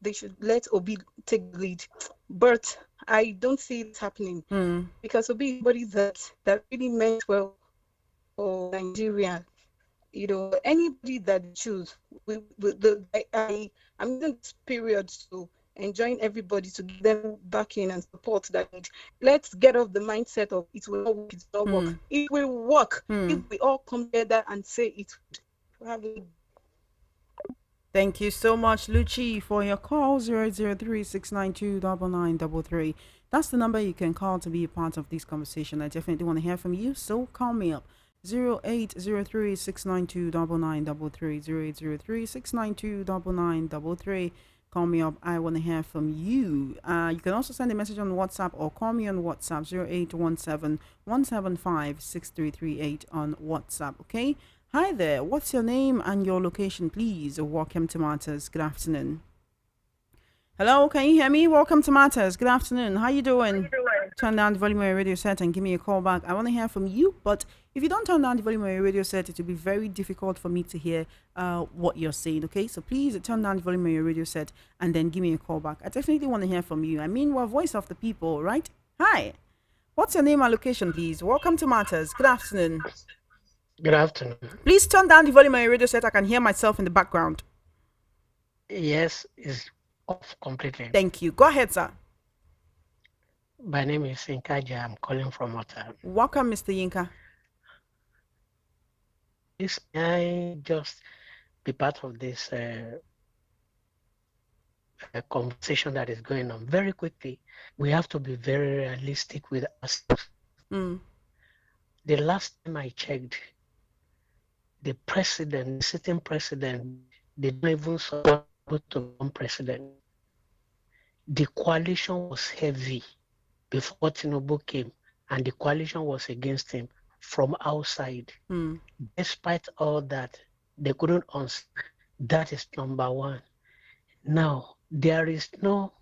they should let Obi take the lead. But I don't see it happening because Obi is somebody that really meant well for Nigeria. You know, anybody that they choose, I'm in this period to enjoying everybody to give them backing and support that need. Let's get off the mindset of it will not work, it will not work. It will work if we all come together and say it would. Thank you so much, Luchi, for your call. 003-692-9933. That's the number you can call to be a part of this conversation. I definitely want to hear from you, so call me up. 0803-692-9933, 0803-692-9933. Call me up. I want to hear from you. You can also send a message on WhatsApp or call me on WhatsApp, 0817-175-6338 on WhatsApp. Okay. Hi there. What's your name and your location, please? Welcome to Matters. Good afternoon. Hello, can you hear me? Welcome to Matters. Good afternoon. How you doing? Turn down the volume of your radio set and give me a call back. I want to hear from you, but if you don't turn down the volume of your radio set, it will be very difficult for me to hear what you're saying, okay? So please turn down the volume of your radio set and then give me a call back. I definitely want to hear from you. I mean, we're voice of the people, right? Hi. What's your name and location, please? Welcome to Matters. Good afternoon. Good afternoon. Please turn down the volume on your radio set. I can hear myself in the background. Yes, it's off completely. Thank you. Go ahead, sir. My name is Inkaja. I'm calling from Ota. Welcome, Mr. Yinka. This I just be part of this conversation that is going on very quickly. We have to be very realistic with ourselves. The last time I checked, the sitting president, did not even support to become president. The coalition was heavy before Tinubu came, and the coalition was against him from outside. Despite all that, they couldn't answer. That is number one. Now, there is no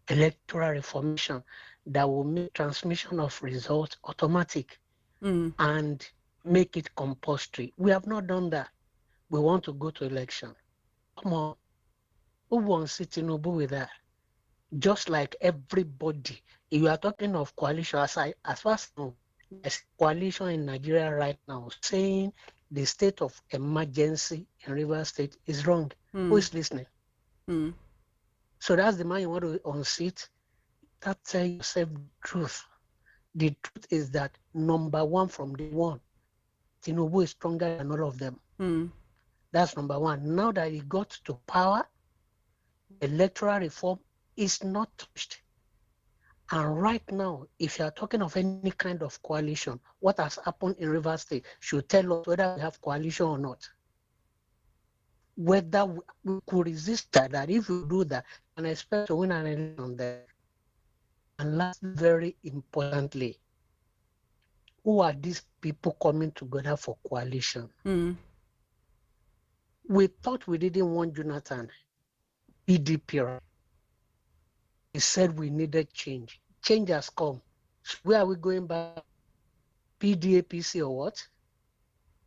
electoral reformation that will make transmission of results automatic and make it compulsory. We have not done that. We want to go to election. Come on. Who wants Tinubu with that? Just like everybody. If you are talking of coalition, as far as I know, there's coalition in Nigeria right now saying the state of emergency in Rivers State is wrong. Who is listening? So that's the man you want to unseat. That tell yourself the truth. The truth is that number one from the one, Tinubu is stronger than all of them. That's number one. Now that he got to power, electoral reform is not touched. And right now, if you are talking of any kind of coalition, what has happened in Rivers State should tell us whether we have coalition or not. Whether we could resist that if we do that, and expect to win an election there. And last, very importantly, who are these people coming together for coalition? We thought we didn't want Jonathan, PDP, right? He said we needed change. Change has come. So where are we going back? PDAPC or what?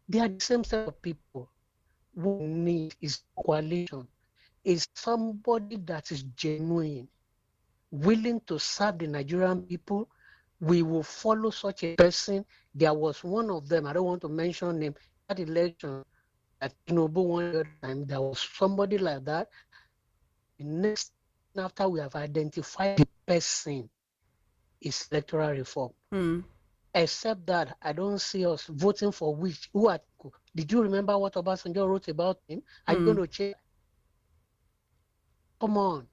They are the same set of people. What we need is coalition. Is somebody that is genuine, willing to serve the Nigerian people. We will follow such a person. There was one of them, I don't want to mention him, that election at Tinubu one time, there was somebody like that. The next, after we have identified the person, is electoral reform. Except that I don't see us voting for which. Who are? Did you remember what Obasanjo wrote about him? Are you going to change? Come on.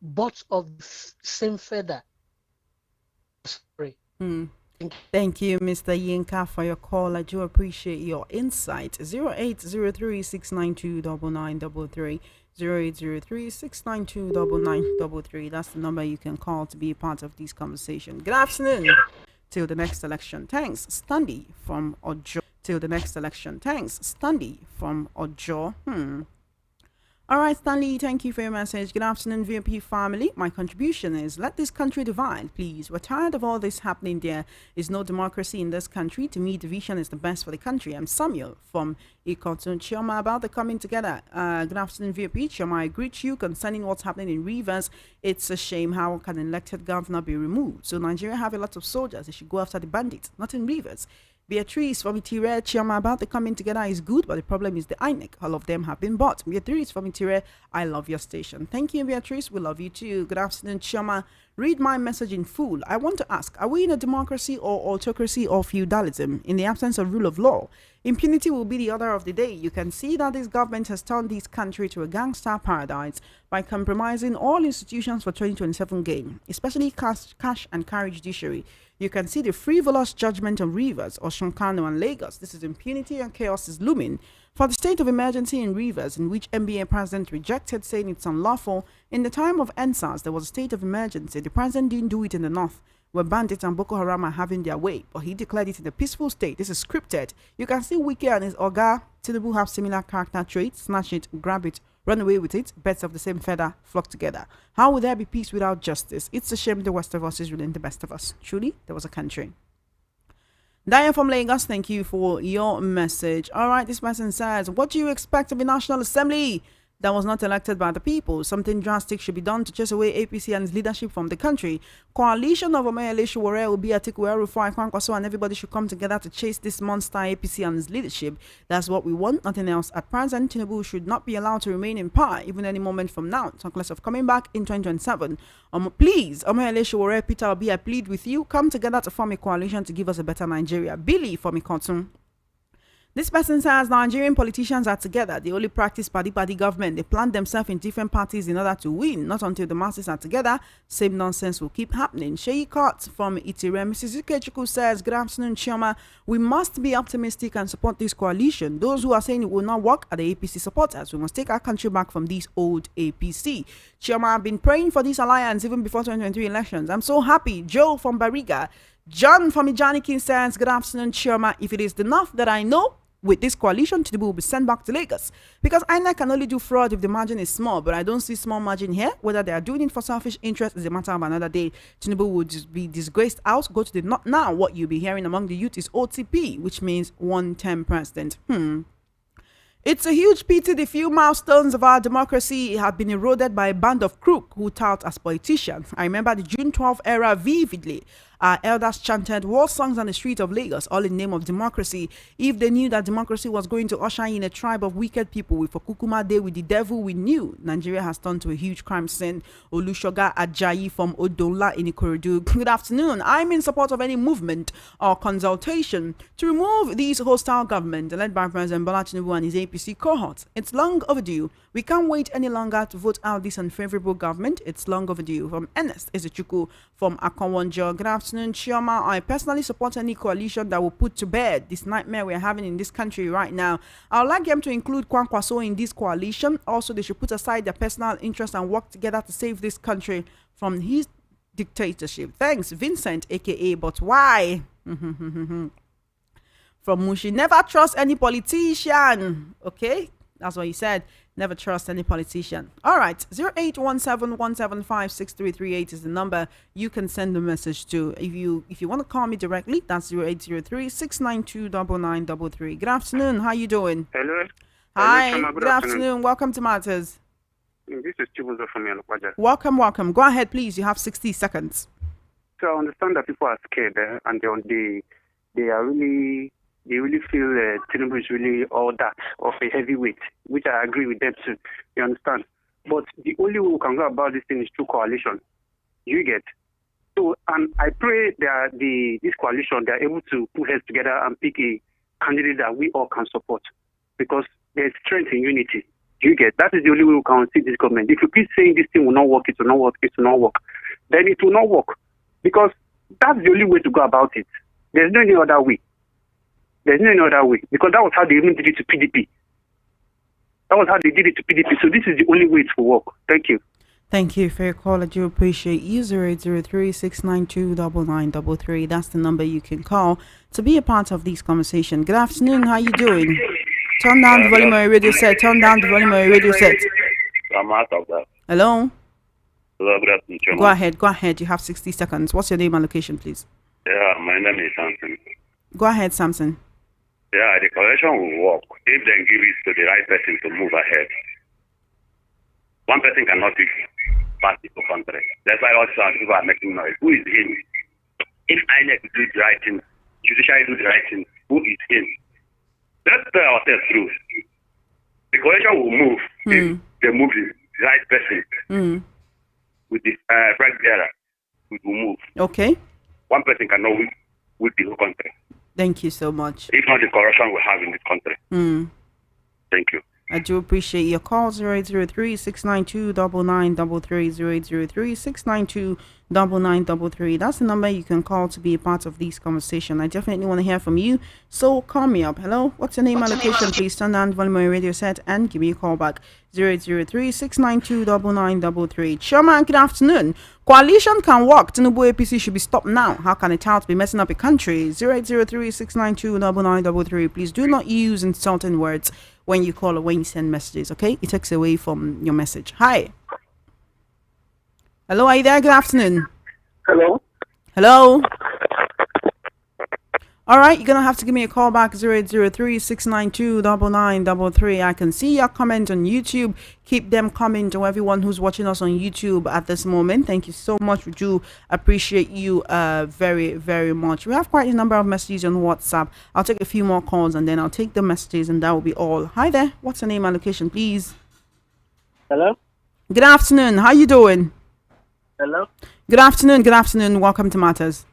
Birds of the same feather. Sorry. Thank you, Mr. Yinka, for your call. I do appreciate your insight. 0803-692-9933. 0803-692-9933. That's the number you can call to be a part of this conversation. Good afternoon. Till the next election. Thanks, Stanley from Ojo. Till the next election. Thanks, Stanley from Ojo. All right, Stanley, thank you for your message. Good afternoon, VMP family. My contribution is let this country divide, please. We're tired of all this happening. There is no democracy in this country. To me, division is the best for the country. I'm Samuel from Ikotun. Chioma, about the coming together. Good afternoon, VMP. Chioma, I greet you concerning what's happening in Rivers. It's a shame. How can an elected governor be removed? So Nigeria have a lot of soldiers. They should go after the bandits, not in Rivers. Beatrice from Itire, Chioma, about the coming together is good, but the problem is the INEC. All of them have been bought. Beatrice from Itire, I love your station. Thank you, Beatrice. We love you too. Good afternoon, Chioma. Read my message in full. I want to ask, are we in a democracy or autocracy or feudalism? In the absence of rule of law, impunity will be the order of the day. You can see that this government has turned this country to a gangster paradise by compromising all institutions for 2027 gain, especially cash and carry judiciary. You can see the frivolous judgment of Rivers, Oshonkano and Lagos. This is impunity and chaos is looming. For the state of emergency in Rivers, in which NBA president rejected saying it's unlawful, in the time of NSAS, there was a state of emergency. The president didn't do it in the north, where bandits and Boko Haram are having their way, but he declared it in a peaceful state. This is scripted. You can see Wike and his Oga Tinubu have similar character traits. Snatch it, grab it, run away with it. Birds of the same feather flock together. How will there be peace without justice? It's a shame the worst of us is ruling the best of us. Truly, there was a country. Diane from Lagos, thank you for your message. All right, this person says, what do you expect of the National Assembly? that was not elected by the people. Something drastic should be done to chase away APC and its leadership from the country. Coalition of Omeyele Sowore will be Atiku, El-Rufai, Kwankwaso, and everybody should come together to chase this monster APC and its leadership. That's what we want, nothing else. At present, Tinubu should not be allowed to remain in power even any moment from now, talk less of coming back in 2027. Please, Omeyele Sowore, Peter Obi, I plead with you, come together to form a coalition to give us a better Nigeria. Billy from Ikotun. This person says Nigerian politicians are together. They only practice party government. They plant themselves in different parties in order to win. Not until the masses are together. Same nonsense will keep happening. Sheyi Kot from Itire. Mrs. Ikechukwu says, good afternoon, Chioma. We must be optimistic and support this coalition. Those who are saying it will not work are the APC supporters. We must take our country back from these old APC. Chioma, I've been praying for this alliance even before 2023 elections. I'm so happy. Joe from Bariga. John from Ijanikin says, good afternoon, Chioma. If it is enough that I know, with this coalition, Tinubu will be sent back to Lagos. Because INEC can only do fraud if the margin is small, but I don't see small margin here. Whether they are doing it for selfish interest is a matter of another day. Tinubu would just be disgraced out, go to the not now. What you'll be hearing among the youth is OTP, which means one-term president. It's a huge pity the few milestones of our democracy have been eroded by a band of crooks who tout as politicians. I remember the June 12 era vividly. Our elders chanted war songs on the streets of Lagos, all in the name of democracy. If they knew that democracy was going to usher in a tribe of wicked people with a Kukuma Day with the devil, we knew Nigeria has turned to a huge crime scene. Olushoga Ajayi from Odola in Ikorodu. Good afternoon. I'm in support of any movement or consultation to remove these hostile government led by President Bola Tinubu and his APC cohort. It's long overdue. We can't wait any longer to vote out this unfavorable government. It's long overdue. From Ernest Ezechuku from Akonwonjo. Good afternoon, Chioma. I personally support any coalition that will put to bed this nightmare we're having in this country right now. I would like them to include Kwankwaso in this coalition. Also, they should put aside their personal interests and work together to save this country from his dictatorship. Thanks, Vincent, aka But Why? From Mushi. Never trust any politician. Okay, that's what he said. Never trust any politician. All right, 0817-175-6338 is the number you can send a message to. If you want to call me directly, that's 0803-692-9933. Good afternoon. How you doing? Hello. Hi. Hello, good afternoon. Welcome to Matters. This is Chibuzo from Yanukwaja. Welcome. Go ahead, please. You have 60 seconds. So I understand that people are scared and they really feel Tinubu is really all that of a heavyweight, which I agree with them too. You understand? But the only way we can go about this thing is through coalition. You get? So, and I pray that this coalition, they are able to put heads together and pick a candidate that we all can support. Because there's strength in unity. You get? That is the only way we can see this government. If you keep saying this thing will not work, it will not work, it will not work, then it will not work. Because that's the only way to go about it. There's no any other way. There's no other way, because that was how they even did it to PDP. So this is the only way it will work. Thank you. Thank you for your call. I do appreciate you. 0803-692-9933. That's the number you can call to be a part of this conversation. Good afternoon. How you doing? Turn down the volume of your radio set. I'm out of that. Hello? Hello, good afternoon. Go ahead. You have 60 seconds. What's your name and location, please? Yeah, my name is Samson. Go ahead, Samson. Yeah, the coalition will work if they give it to the right person to move ahead. One person cannot be party for country. That's why all some people are making noise. Who is him? If INEC do the right thing, judiciary do the right thing, who is him? Let's tell ourselves through. The coalition will move if they move the right person with the flag bearer. We will move. Okay. One person cannot win with the whole country. Thank you so much. If not the corruption we have in this country. Thank you. I do appreciate your call. 0803-692-9933. 0803-692-9933. That's the number you can call to be a part of this conversation. I definitely want to hear from you. So call me up. Hello? What's your name and location? Please turn down the volume of your radio set and give me a call back. 0803-692-9933. Chairman, good afternoon. Coalition can work. Tinubu APC should be stopped now. How can a tout be messing up a country? 0803-692-9933. Please do not use insulting words when you call or when you send messages, okay? It takes away from your message. Hi. Hello, are you there? Good afternoon. Hello. All right, you're going to have to give me a call back, 0803-692-9933. I can see your comment on YouTube. Keep them coming to everyone who's watching us on YouTube at this moment. Thank you so much. We do appreciate you very, very much. We have quite a number of messages on WhatsApp. I'll take a few more calls and then I'll take the messages and that will be all. Hi there. What's your name and location, please? Hello? Good afternoon. How you doing? Hello? Good afternoon. Good afternoon. Welcome to Matters.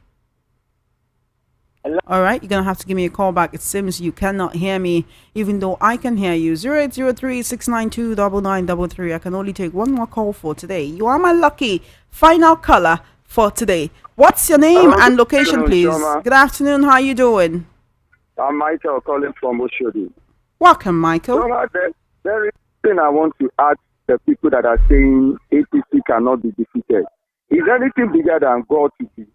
Hello? All right, you're going to have to give me a call back. It seems you cannot hear me, even though I can hear you. 0803-692-9933. I can only take one more call for today. You are my lucky final caller for today. What's your name and location, please? Good afternoon. How you doing? I'm Michael calling from Oshodi. Welcome, Michael. There is something I want to ask the people that are saying APC cannot be defeated. Is anything bigger than God to be?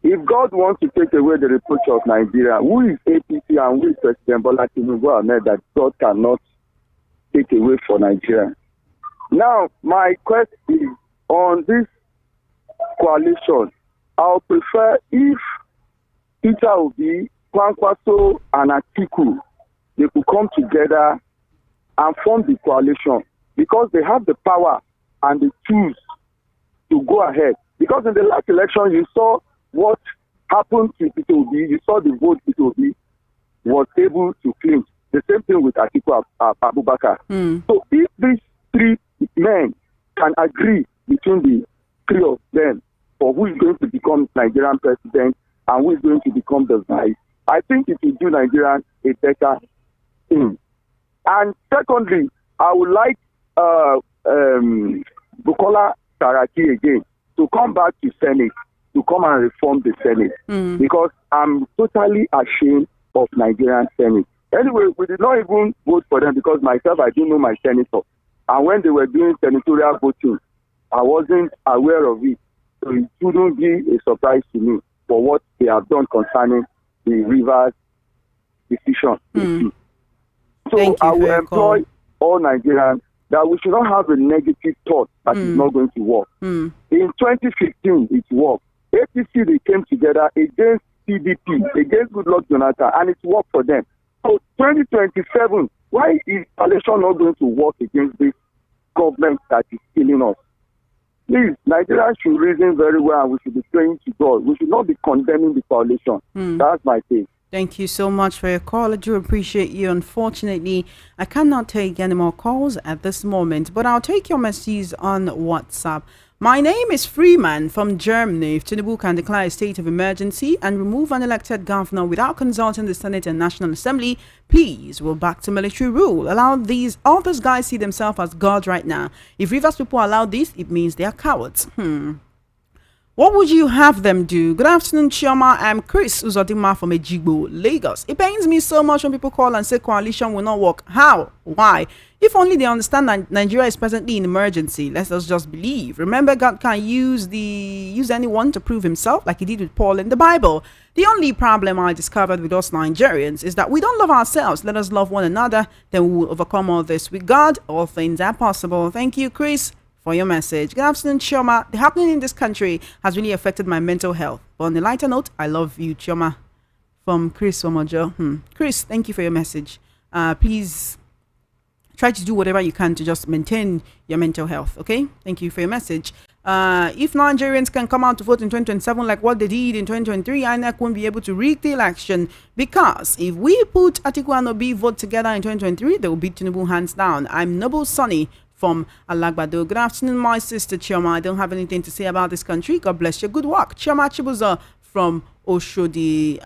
If God wants to take away the reproach of Nigeria, who is APC and who is President Bola Tinubu Ahmed that God cannot take away for Nigeria? Now, my question is on this coalition. I'll prefer if Peter Obi, Kwankwaso, and Atiku, they could come together and form the coalition because they have the power and the tools to go ahead. Because in the last election, you saw what happened to Peter Obi. You saw the vote Peter Obi was able to clinch. The same thing with Atiku Abubakar. So if these three men can agree between the three of them for who is going to become Nigerian president and who is going to become the vice, I think it will do Nigeria a better thing. And secondly, I would like Bukola Saraki again to come back to Senate, to come and reform the Senate, because I'm totally ashamed of Nigerian Senate. Anyway, we did not even vote for them because myself, I do know my senator. And when they were doing senatorial voting, I wasn't aware of it. So it shouldn't be a surprise to me for what they have done concerning the Rivers decision. So I will employ all Nigerians that we should not have a negative thought that is not going to work. In 2015, it worked. APC, they came together against PDP, against Goodluck Jonathan, and it worked for them. So 2027, why is coalition not going to work against this government that is killing us? Please, Nigeria should reason very well and we should be praying to God. We should not be condemning the coalition. That's my take. Thank you so much for your call. I do appreciate you. Unfortunately, I cannot take any more calls at this moment, but I'll take your messages on WhatsApp. My name is Freeman from Germany. If Tinubu can declare a state of emergency and remove an elected governor without consulting the Senate and National Assembly, please, we'll back to military rule. All these guys see themselves as gods right now. If Rivers people allow this, it means they are cowards. What would you have them do? Good afternoon, Chioma. I'm Chris Uzodima from Ejigbo, Lagos. It pains me so much when people call and say coalition will not work. How? Why? If only they understand that Nigeria is presently in emergency. Let us just believe. Remember, God can use anyone to prove himself, like he did with Paul in the Bible. The only problem I discovered with us Nigerians is that we don't love ourselves. Let us love one another. Then we will overcome all this. With God, all things are possible. Thank you, Chris, for your message. Good afternoon, Chioma. The happening in this country has really affected my mental health. But on a lighter note, I love you, Chioma. From Chris Omojo. Chris, thank you for your message. Please try to do whatever you can to just maintain your mental health, okay? Thank you for your message. If Nigerians can come out to vote in 2027 like what they did in 2023, INEC won't be able to rig the election, because if we put Atiku and Obi vote together in 2023, they will beat Tinubu hands down. I'm Noble Sonny from Alagbado. Good afternoon, my sister Chioma. I don't have anything to say about this country. God bless you. Good work. Chioma Chibuza from Oshodi.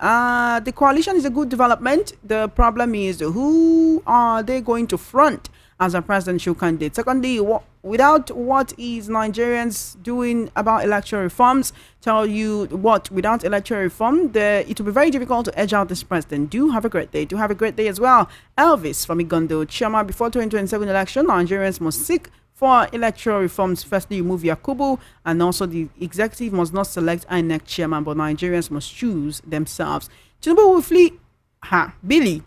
The coalition is a good development. The problem is, who are they going to front as a presidential candidate? Secondly, without what is Nigerians doing about electoral reforms? Tell you what, without electoral reform, it will be very difficult to edge out this president. Do have a great day. Do have a great day as well. Elvis from Igondo. Chioma, before 2027 election, Nigerians must seek for electoral reforms. Firstly, remove Yakubu, and also the executive must not select INEC chairman, but Nigerians must choose themselves. Tinubu will flee. Billy.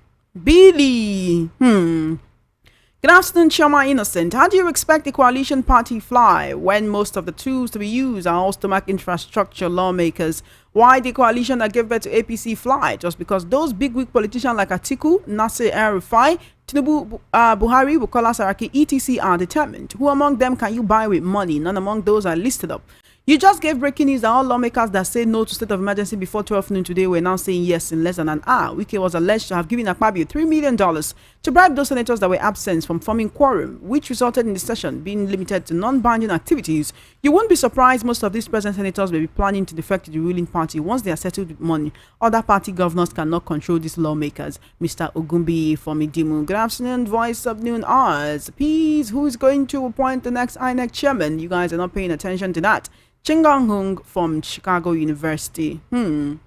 Good afternoon, Chama Innocent. How do you expect the coalition party fly when most of the tools to be used are all stomach infrastructure lawmakers? Why the coalition that gave birth to APC fly? Just because those big wig politicians like Atiku, Nasir El-Rufai, Tinubu, Buhari, Bukola Saraki, etc. are determined. Who among them can you buy with money? None among those are listed up. You just gave breaking news that all lawmakers that said no to state of emergency before 12 noon today were now saying yes in less than an hour. Wike was alleged to have given Akpabio $3 million to bribe those senators that were absent from forming quorum, which resulted in the session being limited to non-binding activities. You won't be surprised most of these present senators will be planning to defect to the ruling party once they are settled with money. Other party governors cannot control these lawmakers. Mr. Ogumbi from Idimu. Good afternoon, Voice of Noon Hours. Please, who is going to appoint the next INEC chairman? You guys are not paying attention to that. Chingang Hung from Chicago University. Thank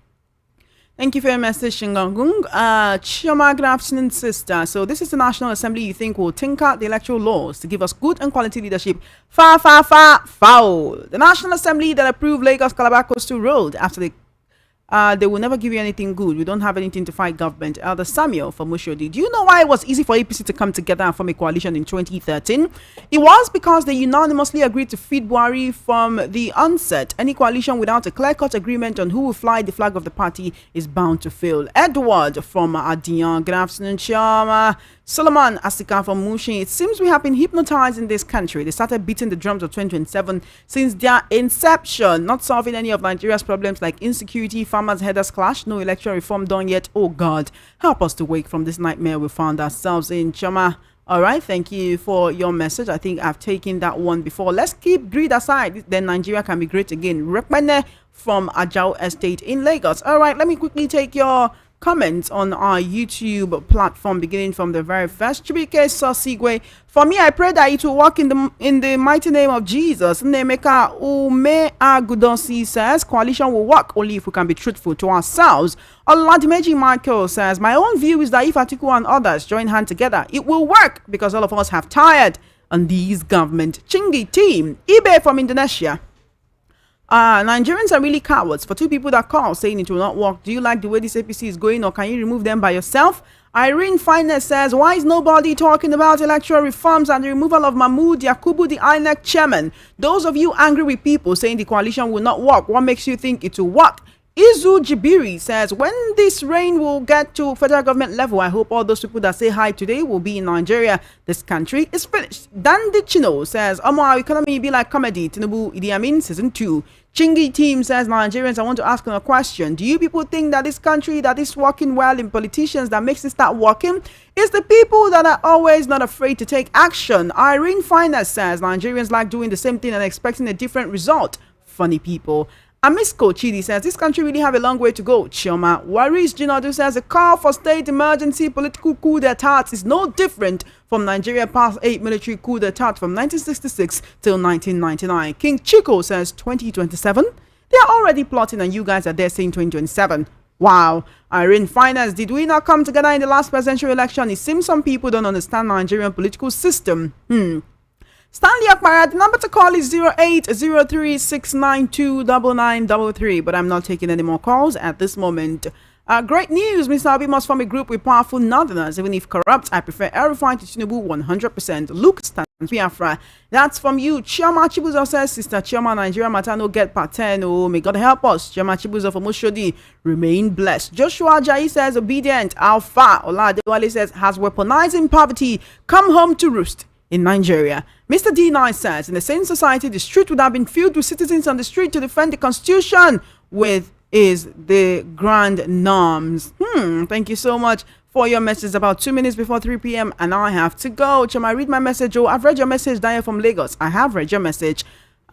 you for your message, Chingang Hung. Chioma, good afternoon, sister. So this is the National Assembly you think will tinker the electoral laws to give us good and quality leadership. Foul. The National Assembly that approved Lagos Calabar Coastal Road after they will never give you anything good. We don't have anything to fight government. Elder Samuel from Mushodi. Do you know why it was easy for APC to come together and form a coalition in 2013? It was because they unanimously agreed to feed Buhari from the onset. Any coalition without a clear-cut agreement on who will fly the flag of the party is bound to fail. Edward from Adiyan. Good afternoon, Chama. Solomon Asika from Mushin. It seems we have been hypnotized in this country. They started beating the drums of 2027 since their inception, not solving any of Nigeria's problems like insecurity, farmers' headers clash, no electoral reform done yet. Oh God, help us to wake from this nightmare we found ourselves in. Chama. All right, thank you for your message. I think I've taken that one before. Let's keep greed aside. Then Nigeria can be great again. Rekmene from Ajao Estate in Lagos. All right, let me quickly take your comments on our YouTube platform, beginning from the very first. Chibike Sosigwe. For me, I pray that it will work in the mighty name of Jesus. Nemeka Ume Agudosi says coalition will work only if we can be truthful to ourselves. Oladimeji Michael says my own view is that if Atiku and others join hands together, it will work because all of us have tired on these government. Chingi team. eBay from Indonesia. Nigerians are really cowards. For two people that call saying it will not work, do you like the way this APC is going, or can you remove them by yourself? Irene Finest says, why is nobody talking about electoral reforms and the removal of Mahmoud Yakubu, the INEC chairman? Those of you angry with people saying the coalition will not work, what makes you think it will work? Izu Jibiri says, when this reign will get to federal government level, I hope all those people that say hi today will be in Nigeria. This country is finished. Dandy Chino says, our economy be like comedy. Tinubu Idi Amin season 2. Chingy team says, Nigerians, I want to ask a question. Do you people think that this country that is working well in politicians that makes it start working? It's the people that are always not afraid to take action. Irene Finest says, Nigerians like doing the same thing and expecting a different result. Funny people. Amisco Chidi says, this country really have a long way to go. Chioma. Waris Jinadu says, a call for state emergency political coup d'etat is no different from Nigeria past 8 military coup d'etat from 1966 till 1999. King Chico says, 2027? They are already plotting and you guys are there saying 2027. Wow. Irene Finance, did we not come together in the last presidential election? It seems some people don't understand Nigerian political system. Stanley Akbara, the number to call is 0803-692-9933, but I'm not taking any more calls at this moment. Great news, Mr. Abi must form a group with powerful northerners, even if corrupt. I prefer El-Rufai to Tinubu 100%. Luke stands Biafra. That's from you. Chioma Chibuzo says, Sister Chioma, Nigeria Matano get part 10. Oh, may God help us. Chioma Chibuzo from Oshodi, remain blessed. Joshua Jai says, obedient. Alpha. Ola Dewale says, has weaponizing poverty come home to roost in Nigeria. Mr. D9 says, in the same society, the street would have been filled with citizens on the street to defend the constitution with is the grand norms. Thank you so much for your message. About 2 minutes before 3 p.m. and I have to go. Shall I read my message? Oh, I've read your message, Daya from Lagos. I have read your message.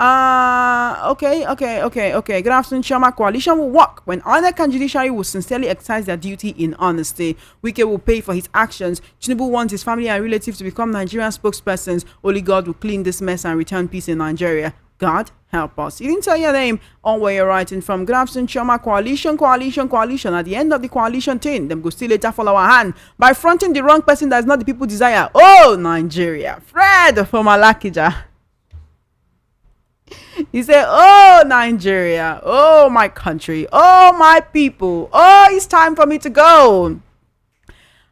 Okay. Good afternoon, Chama. Coalition will work when INEC and judiciary will sincerely exercise their duty in honesty. Wike will pay for his actions. Tinubu wants his family and relatives to become Nigerian spokespersons. Only God will clean this mess and return peace in Nigeria. God help us. You didn't tell your name or where you're writing from. Good afternoon, Chama. Coalition. At the end of the coalition thing, them go still later follow our hand by fronting the wrong person that is not the people desire. Oh, Nigeria. Fred from Alakija. He said, oh, Nigeria, oh, my country, oh, my people, oh, it's time for me to go.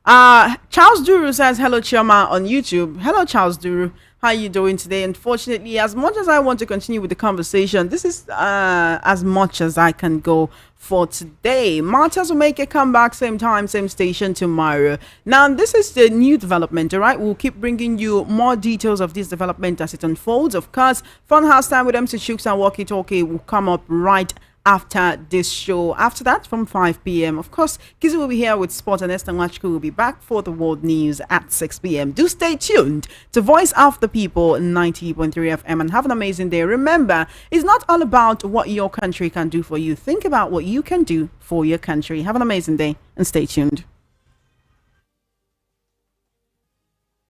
Charles Duru says hello, Chioma on YouTube. Hello, Charles Duru. How are you doing today? Unfortunately, as much as I want to continue with the conversation, this is as much as I can go for today. Martyrs will make a comeback, same time, same station tomorrow. Now, this is the new development, all right? We'll keep bringing you more details of this development as it unfolds. Of course, Funhouse Time with MC Chooks and Walkie Talkie will come up right after this show. After that, from 5 p.m., of course, Kizzy will be here with Sport, and Esther Nwachku will be back for the world news at 6 p.m. Do stay tuned to Voice of the People 90.3 FM and have an amazing day. Remember, it's not all about what your country can do for you. Think about what you can do for your country. Have an amazing day and stay tuned.